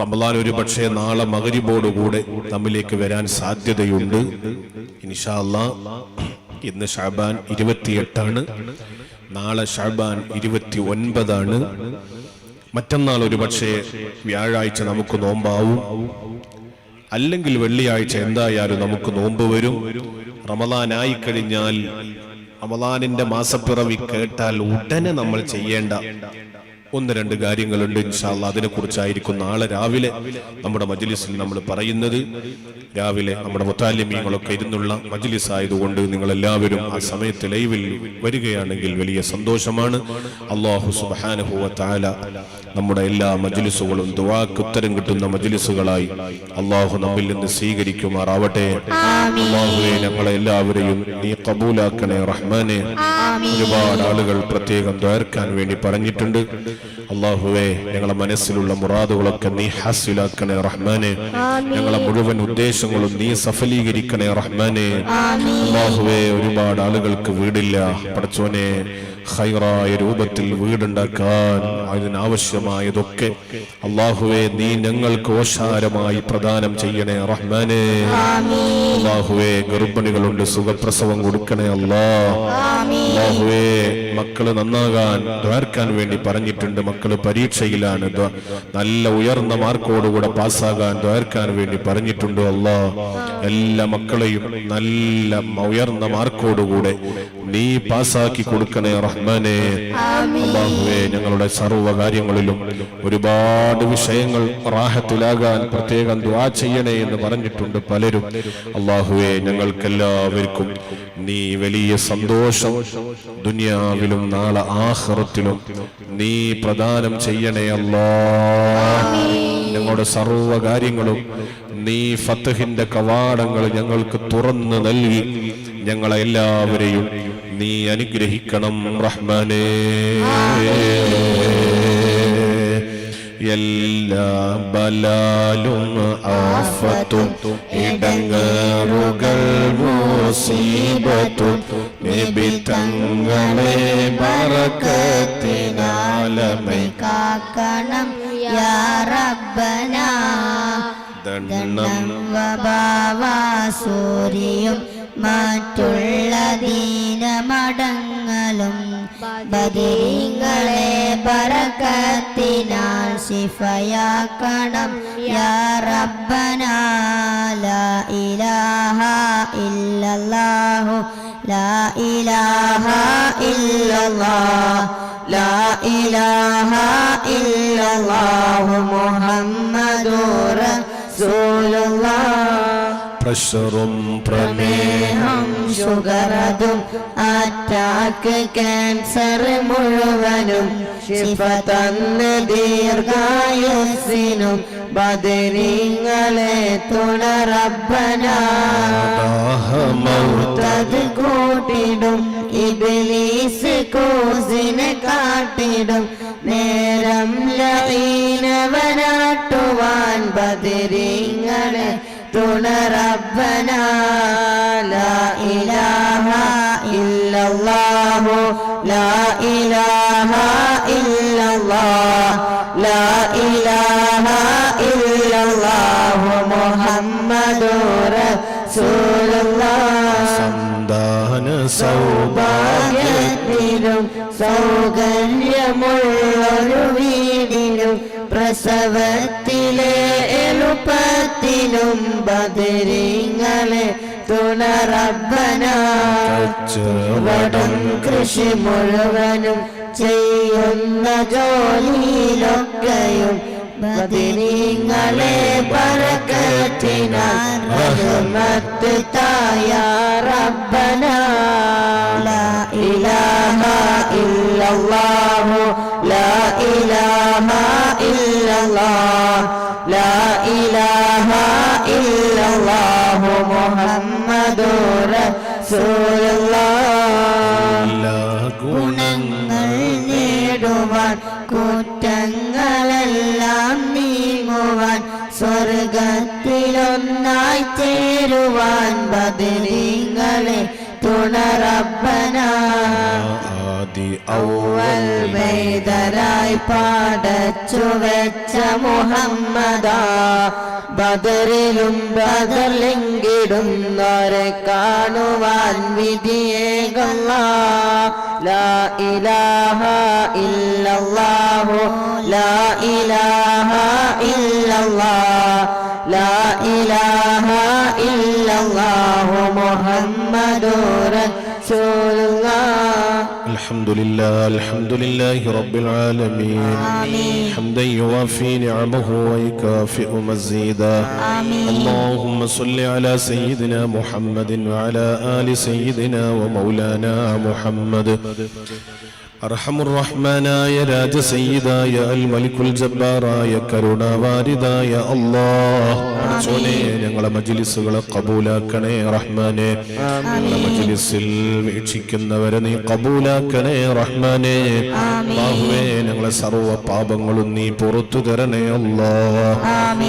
റമളാൻ ഒരു പക്ഷേ നാളെ മഗ്രിബോടുകൂടെ നമ്മിലേക്ക് വരാൻ സാധ്യതയുണ്ട് ഇൻഷാ അല്ലാഹ്. ഇന്ന് ശഅബാൻ 28 നാളെ ശഅബാൻ 29. മറ്റന്നാൾ ഒരു പക്ഷേ വ്യാഴാഴ്ച നമുക്ക് നോമ്പാവും, അല്ലെങ്കിൽ വെള്ളിയാഴ്ച എന്തായാലും നമുക്ക് നോമ്പ് വരും. റമളാനായി കഴിഞ്ഞാൽ റമളാനിന്റെ മാസപ്പിറവി കേട്ടാൽ ഉടനെ നമ്മൾ ചെയ്യേണ്ട 1-2 കാര്യങ്ങളുണ്ട് ഇൻഷാ അല്ലാഹ്. അതിനെ കുറിച്ചായിരിക്കും നാളെ രാവിലെ നമ്മുടെ മജ്ലിസിൽ നമ്മൾ പറയുന്നത്. രാവിലെ നമ്മുടെ മുത്താലിമീങ്ങളൊക്കെ ഇരുന്നുള്ള മജ്ലിസ് ആയതുകൊണ്ട് നിങ്ങൾ എല്ലാവരും ആ സമയത്ത് ലൈവിൽ വരികയാണെങ്കിൽ വലിയ സന്തോഷമാണ്. അല്ലാഹു സുബ്ഹാനഹു വ തആല നമ്മുടെ എല്ലാ മജ്ലിസുകളും ദുആക്ക് ഉത്തരം കിട്ടുന്ന മജ്ലിസുകളായി അല്ലാഹു നമ്മിൽ നിന്ന് സ്വീകരിക്കുമാറാവട്ടെ. അല്ലാഹുവേ, ഞങ്ങളെ എല്ലാവരെയും നീ ഖബൂലാക്കണേ റഹ്മാനേ. ഒരുപാട് ആളുകൾ പ്രത്യേകം ദ്വാരക്കാൻ വേണ്ടി പറഞ്ഞിട്ടുണ്ട്. അല്ലാഹുവേ, ഞങ്ങളെ മനസ്സിലുള്ള മുറാദുകളൊക്കെ നീ ഹാസിലാക്കണേ റഹ്മാനേ. ഞങ്ങളെ മുഴുവൻ ഉദ്ദേശങ്ങളും നീ സഫലീകരിക്കണേ റഹ്മാനേ. അല്ലാഹുവേ, ഒരുപാട് ആളുകൾക്ക് വീടില്ല. പടച്ചോനെ, ഖൈറായ രൂപത്തിൽ വീടുണ്ടാക്കാൻ അതിനാവശ്യമായതൊക്കെ അല്ലാഹുവേ നീ ഞങ്ങൾക്ക് ഓശാരമായി പ്രദാനം ചെയ്യണേ റഹ്മാനേ. അല്ലാഹുവേ, ഗർഭിണികളുണ്ട്, സുഖപ്രസവം കൊടുക്കണേ അല്ലാഹുവേ. മക്കള് നന്നാകാൻ ദ്വാരക്കാൻ വേണ്ടി പറഞ്ഞിട്ടുണ്ട്. മക്കള് പരീക്ഷയിലാണ്, നല്ല ഉയർന്ന മാർക്കോടുകൂടെ പാസ്സാകാൻ ദ്വാരക്കാൻ വേണ്ടി പറഞ്ഞിട്ടുണ്ട്. അല്ലാഹ്, എല്ലാ മക്കളെയും നല്ല ഉയർന്ന മാർക്കോടുകൂടെ നീ പാസ്സാക്കി കൊടുക്കണേ റഹ്മാനേ. അല്ലാഹുവേ, ഞങ്ങളുടെ സർവ്വ കാര്യങ്ങളിലും ഒരുപാട് വിഷയങ്ങൾ റാഹത്തിലാകാൻ പ്രത്യേകം ദുആ ചെയ്യണേ എന്ന് പറഞ്ഞിട്ടുണ്ട് പലരും. അല്ലാഹുവേ, ഞങ്ങൾക്കെല്ലാവർക്കും നീ വലിയ സന്തോഷം ദുനിയാവിലും നാളെ ആഖിറത്തിലും നീ പ്രദാനം ചെയ്യണേ അല്ലാഹ്. ഞങ്ങളുടെ സർവ്വ കാര്യങ്ങളും നീ ഫത്ഹിന്റെ കവാടങ്ങൾ ഞങ്ങൾക്ക് തുറന്നു നൽകി ഞങ്ങളെ എല്ലാവരെയും നീ അനുഗ്രഹിക്കണം റഹ്മാനേ. എല്ലാ ബലാലും ആഫത്തും ഇടങ്ങറുകൾ മുസീബത്തും നബി തങ്ങളെ ബറകത്തിനാലമേ കാക്കണം യാ റബ്ബനാ. ദണ്ഡം വബാവാസൂരിയും മറ്റുള്ള ദീനമടങ്ങലും ബദരീങ്ങളെ ബറകത്തിനാൽ ശിഫയാക്കണം യാ റബ്ബനാ. ലാ ഇലാഹ ഇല്ലല്ലാഹു ലാ ഇലാഹ ഇല്ലല്ലാഹ് ലാ ഇലാഹ ഇല്ലല്ലാഹു മുഹമ്മദുർ റസൂലുള്ളാഹ്. പ്രഷറും പ്രമേഹം ഷുഗറതും അറ്റാക്ക് ക്യാൻസർ മുഴുവനും ശിഫ തന്ന് ദീർഘായുസ്സിനും ബദരീങ്ങളെ തുണ റബ്ബനാ. മൗതത് കൂട്ടിടും ഇബ്ലീസ് കൂസിനെ കാട്ടിടും നേരം ലഈനവനാട്ടുവാൻ ബദരീങ്ങളെ തുണ റബ്ബനാ. ലാ ഇലാഹ ഇല്ലല്ലാഹു ലാ ഇലാഹ ഇല്ലല്ലാഹ് ലാ ഇലാഹ ഇല്ലല്ലാഹു മുഹമ്മദുർ റസൂലുള്ളാഹ്. സന്താന സൗഭാഗ്യത്തിനും സൗകര്യമുള്ളൊരു വീടിനും പ്രസവത്തിലെ എളുപ്പത്തിനും ബദരീങ്ങളെ തുണ റബ്ബനാ. കച്ചവടം കൃഷി മുഴുവനും ചെയ്യുന്ന ജോലിയിലൊക്കെയും ബദരീങ്ങളെ ബറകത്തിനാൽ റഹ്മത്ത് തായ റബ്ബനാ. ലാ ഇലാഹ ഇല്ലല്ലാഹു ലാ ഇലാഹ ഇല്ലല്ലാഹ് ലാ ഇലാഹ ഇല്ലല്ലാഹു മുഹമ്മദുർ റസൂലുള്ളാഹ്. ഗുണങ്ങൾ നേടുവാൻ കുറ്റങ്ങളെല്ലാം നീങ്ങുവാൻ സ്വർഗത്തിലൊന്നായി ചേരുവാൻ ബദരീങ്ങളെ തുണ റബ്ബനാ. ഔവൽ വേദരായി പാടച്ചു വെച്ച മുഹമ്മദാ ബദറിലും ബദറിലെങ്കിടുന്നവരെ കാണുവാൻ വിധിയേകല്ലാ. ലാ ഇലാഹ ഇല്ലല്ലാഹു ലാ ഇലാഹ ഇല്ലല്ലാഹ് ലാ ഇലാഹ ഇല്ലല്ലാഹു മുഹമ്മദുർ റസൂലുള്ളാഹ്. الحمدلله الحمد لله رب العالمين حمدا يوافي نعمه ويكافئ مزيدا. اللهم صل على سيدنا محمد وعلى آل سيدنا ومولانا محمد. അർഹമുർറഹ്മാനായ രാജസയ്യിദായ അൽ മലിക്കുൽ ജബ്ബാറായ കരുണാവാരിദായ അല്ലാഹ് അർജുനേ ഞങ്ങളെ മജ്ലിസുകളെ ഖബൂലാക്കണേ റഹ്മാനേ. ഞങ്ങളെ മജ്ലിസിൽ വീക്ഷിക്കുന്നവരെ നീ ഖബൂലാക്കണേ റഹ്മാനേ. അല്ലാഹുവേ ഞങ്ങളെ സർവ്വ പാപങ്ങളും നീ പുറത്തു തരണേ അല്ലാഹ്.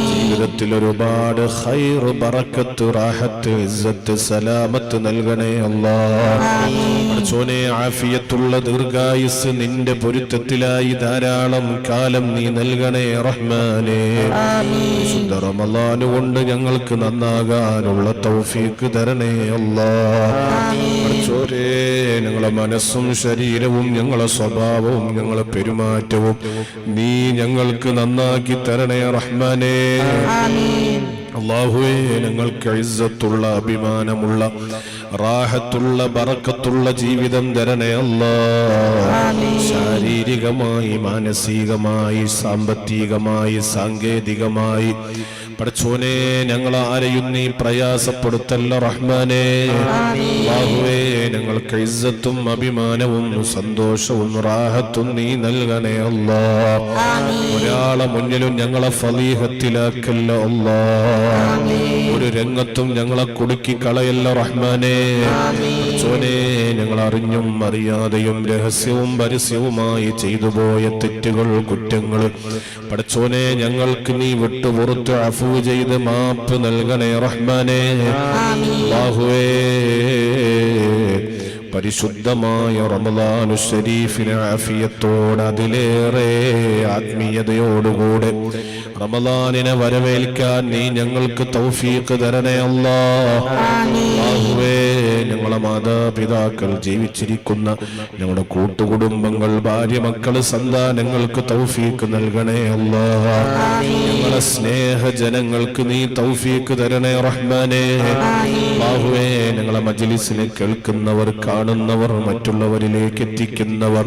ജീവിതത്തിൽ ഒരുപാട് ഖൈർ ബറക്കത്ത് റാഹത്ത് ഇസ്സത്ത് സലാമത്ത് നൽകണേ അല്ലാഹ്. അർജുനേ ആഫിയത്തുള്ള ദീർഘായുസ്സ് നിന്റെ പൊരുത്തത്തിലായി ധാരാളം കാലം നീ നൽകണേ റഹ്മാനേ. ശുദ്ധ റമളാൻ കൊണ്ട് ഞങ്ങൾക്ക് നന്നാകാനുള്ള തൗഫീഖ് തരണേ അല്ലാഹ്. ഞങ്ങളെ മനസ്സും ശരീരവും ഞങ്ങളെ സ്വഭാവവും ഞങ്ങളെ പെരുമാറ്റവും നീ ഞങ്ങൾക്ക് നന്നാക്കി തരണേ റഹ്മാനേ. അല്ലാഹുവേ ഞങ്ങൾക്ക് ഇസ്സത്തുള്ള അഭിമാനമുള്ള റാഹത്തുള്ള ബറക്കത്തുള്ള ജീവിതം തരണേ അല്ലാഹ്. ശാരീരികമായി മാനസികമായി സാമ്പത്തികമായി സാങ്കേതികമായി പടച്ചോനെ ഞങ്ങളാരെയും നീ പ്രയാസപ്പെടുത്തല്ല റഹ്മാനേ. അല്ലാഹുവേ ഞങ്ങൾക്ക് ഇസ്സത്തും അഭിമാനവും സന്തോഷവും റാഹത്തും നീ നൽകണേ അല്ലാഹ്. ഒരാളെ മുന്നിലും ഞങ്ങളെ ഫളീഹത്തിലാക്കല്ല അല്ലാഹ്. ഒരു രംഗത്തും ഞങ്ങളെ കുടുക്കി കളയല്ല റഹ്മാനേ. പടച്ചോനെ ഞങ്ങൾ അറിഞ്ഞും അറിയാതെയും രഹസ്യവും പരസ്യവുമായി ചെയ്തു പോയ തെറ്റുകൾ കുറ്റങ്ങൾ പടച്ചോനെ ഞങ്ങൾക്ക് നീ വിട്ടുപുറത്ത് അഫൂ ചെയ്ത് മാപ്പ് നൽകണേ റഹ്മാനേ. അല്ലാഹുവേ പരിശുദ്ധമായ റമളാനു ശരീഫിനെ ആഫിയത്തോടെ അതിലേറെ ആത്മീയതയോടുകൂടെ റമളാനിനെ വരവേൽക്കാൻ നീ ഞങ്ങൾക്ക് തൗഫീഖ് തരണേ അല്ലാഹ്. അല്ലാഹുവേ ഞങ്ങളെ മാതാപിതാക്കൾ ജീവിച്ചിരിക്കുന്ന ഞങ്ങളുടെ കൂട്ടുകുടുംബങ്ങൾ ഭാര്യ മക്കള് സന്താനങ്ങൾക്ക് തൗഫീഖ് നൽകണേ അല്ലാഹ്. ഞങ്ങളെ സ്നേഹജനങ്ങൾക്ക് നീ തൗഫീഖ് തരണേ റഹ്മാനേ. അല്ലാഹുവേ ഞങ്ങളെ മജ്ലിസിനെ കേൾക്കുന്നവർ കാണുന്നവർ മറ്റുള്ളവരിലേക്ക് എത്തിക്കുന്നവർ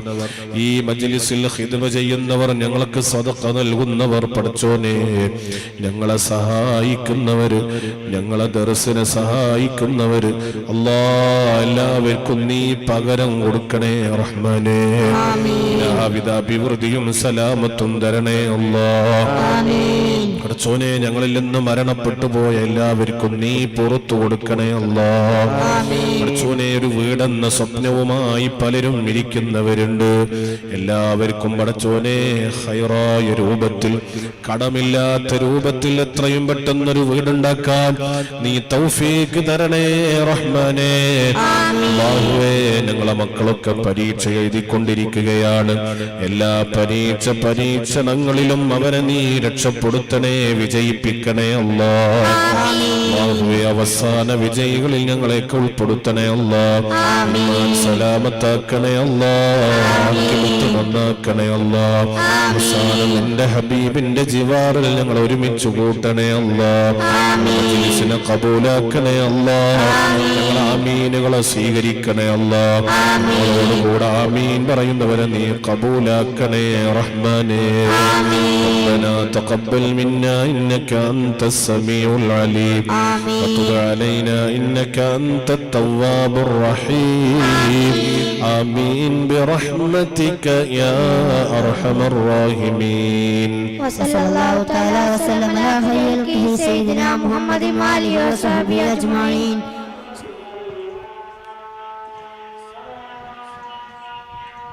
ഈ മജ്ലിസിൽ ഖിദ്മ ചെയ്യുന്നവർ ഞങ്ങൾക്ക് സദഖ നൽകുന്നവർ പടച്ചോനെ ഞങ്ങളെ സഹായിക്കുന്നവര് ഞങ്ങളെ ദർസിനെ സഹായിക്കുന്നവര് അല്ലാഹ് എല്ലാവർക്കും നീ പകരം കൊടുക്കണേ റഹ്മാനേ. എല്ലാവിധ അഭിവൃദ്ധിയും സലാമത്തും തരണേ അല്ലാഹ്. പടച്ചോനെ ഞങ്ങളിൽ നിന്ന് മരണപ്പെട്ടു പോയ എല്ലാവർക്കും നീ പുറത്തു കൊടുക്കണേ അല്ലാഹ്. പടച്ചോനെ ഒരു വീടെന്ന സ്വപ്നവുമായി പലരും ഇരിക്കുന്നവരുണ്ട്. എല്ലാവർക്കും പടച്ചോനെ ഖൈറായ രൂപത്തിൽ കടമില്ലാത്ത രൂപത്തിൽ എത്രയും പെട്ടെന്നൊരു വീടുണ്ടാക്കാൻ നീ തൗഫീഖ് തരണേ റഹ്മാനേ. അല്ലാഹുവേ ഞങ്ങളെ മക്കളൊക്കെ പരീക്ഷ എഴുതിക്കൊണ്ടിരിക്കുകയാണ്. എല്ലാ പരീക്ഷണങ്ങളിലും അവരെ നീ രക്ഷപ്പെടുത്തണേ വിജയിപ്പിക്കണേ അല്ലാഹ്. അല്ലാഹുവേ അവസാന വിജയികളിൽ ഞങ്ങളെയൊക്കെ ഉൾപ്പെടുത്തണേ അല്ലാഹ്. സലാമത്താക്കണേ അല്ലാഹ്. നന്നാക്കണേ അല്ലാഹ്. അവസാനം നിന്റെ ഹബീബിന്റെ ജിവാറിൽ ഞങ്ങൾ ഒരുമിച്ച് കൂട്ടണേ അല്ലാഹ്. മജ്ലിസിനെ ഖബൂലാക്കണേ അല്ലാഹ്. ഞങ്ങളെ ആമീനുകളെ സ്വീകരിക്കണേ അല്ലാഹ്. ഞങ്ങളോടുകൂടെ ആമീൻ പറയുന്നവരെ നീ ഖബൂലാക്കണേ റഹ്മാനേ. ربنا تقبل منا إنك أنت السميع العليم وتب علينا إنك أنت التواب الرحيم آمين برحمتك يا أرحم الراحمين. وصلى الله تعالى وسلم على خير خلقه سيدنا محمد وآله وصحبه أجمعين.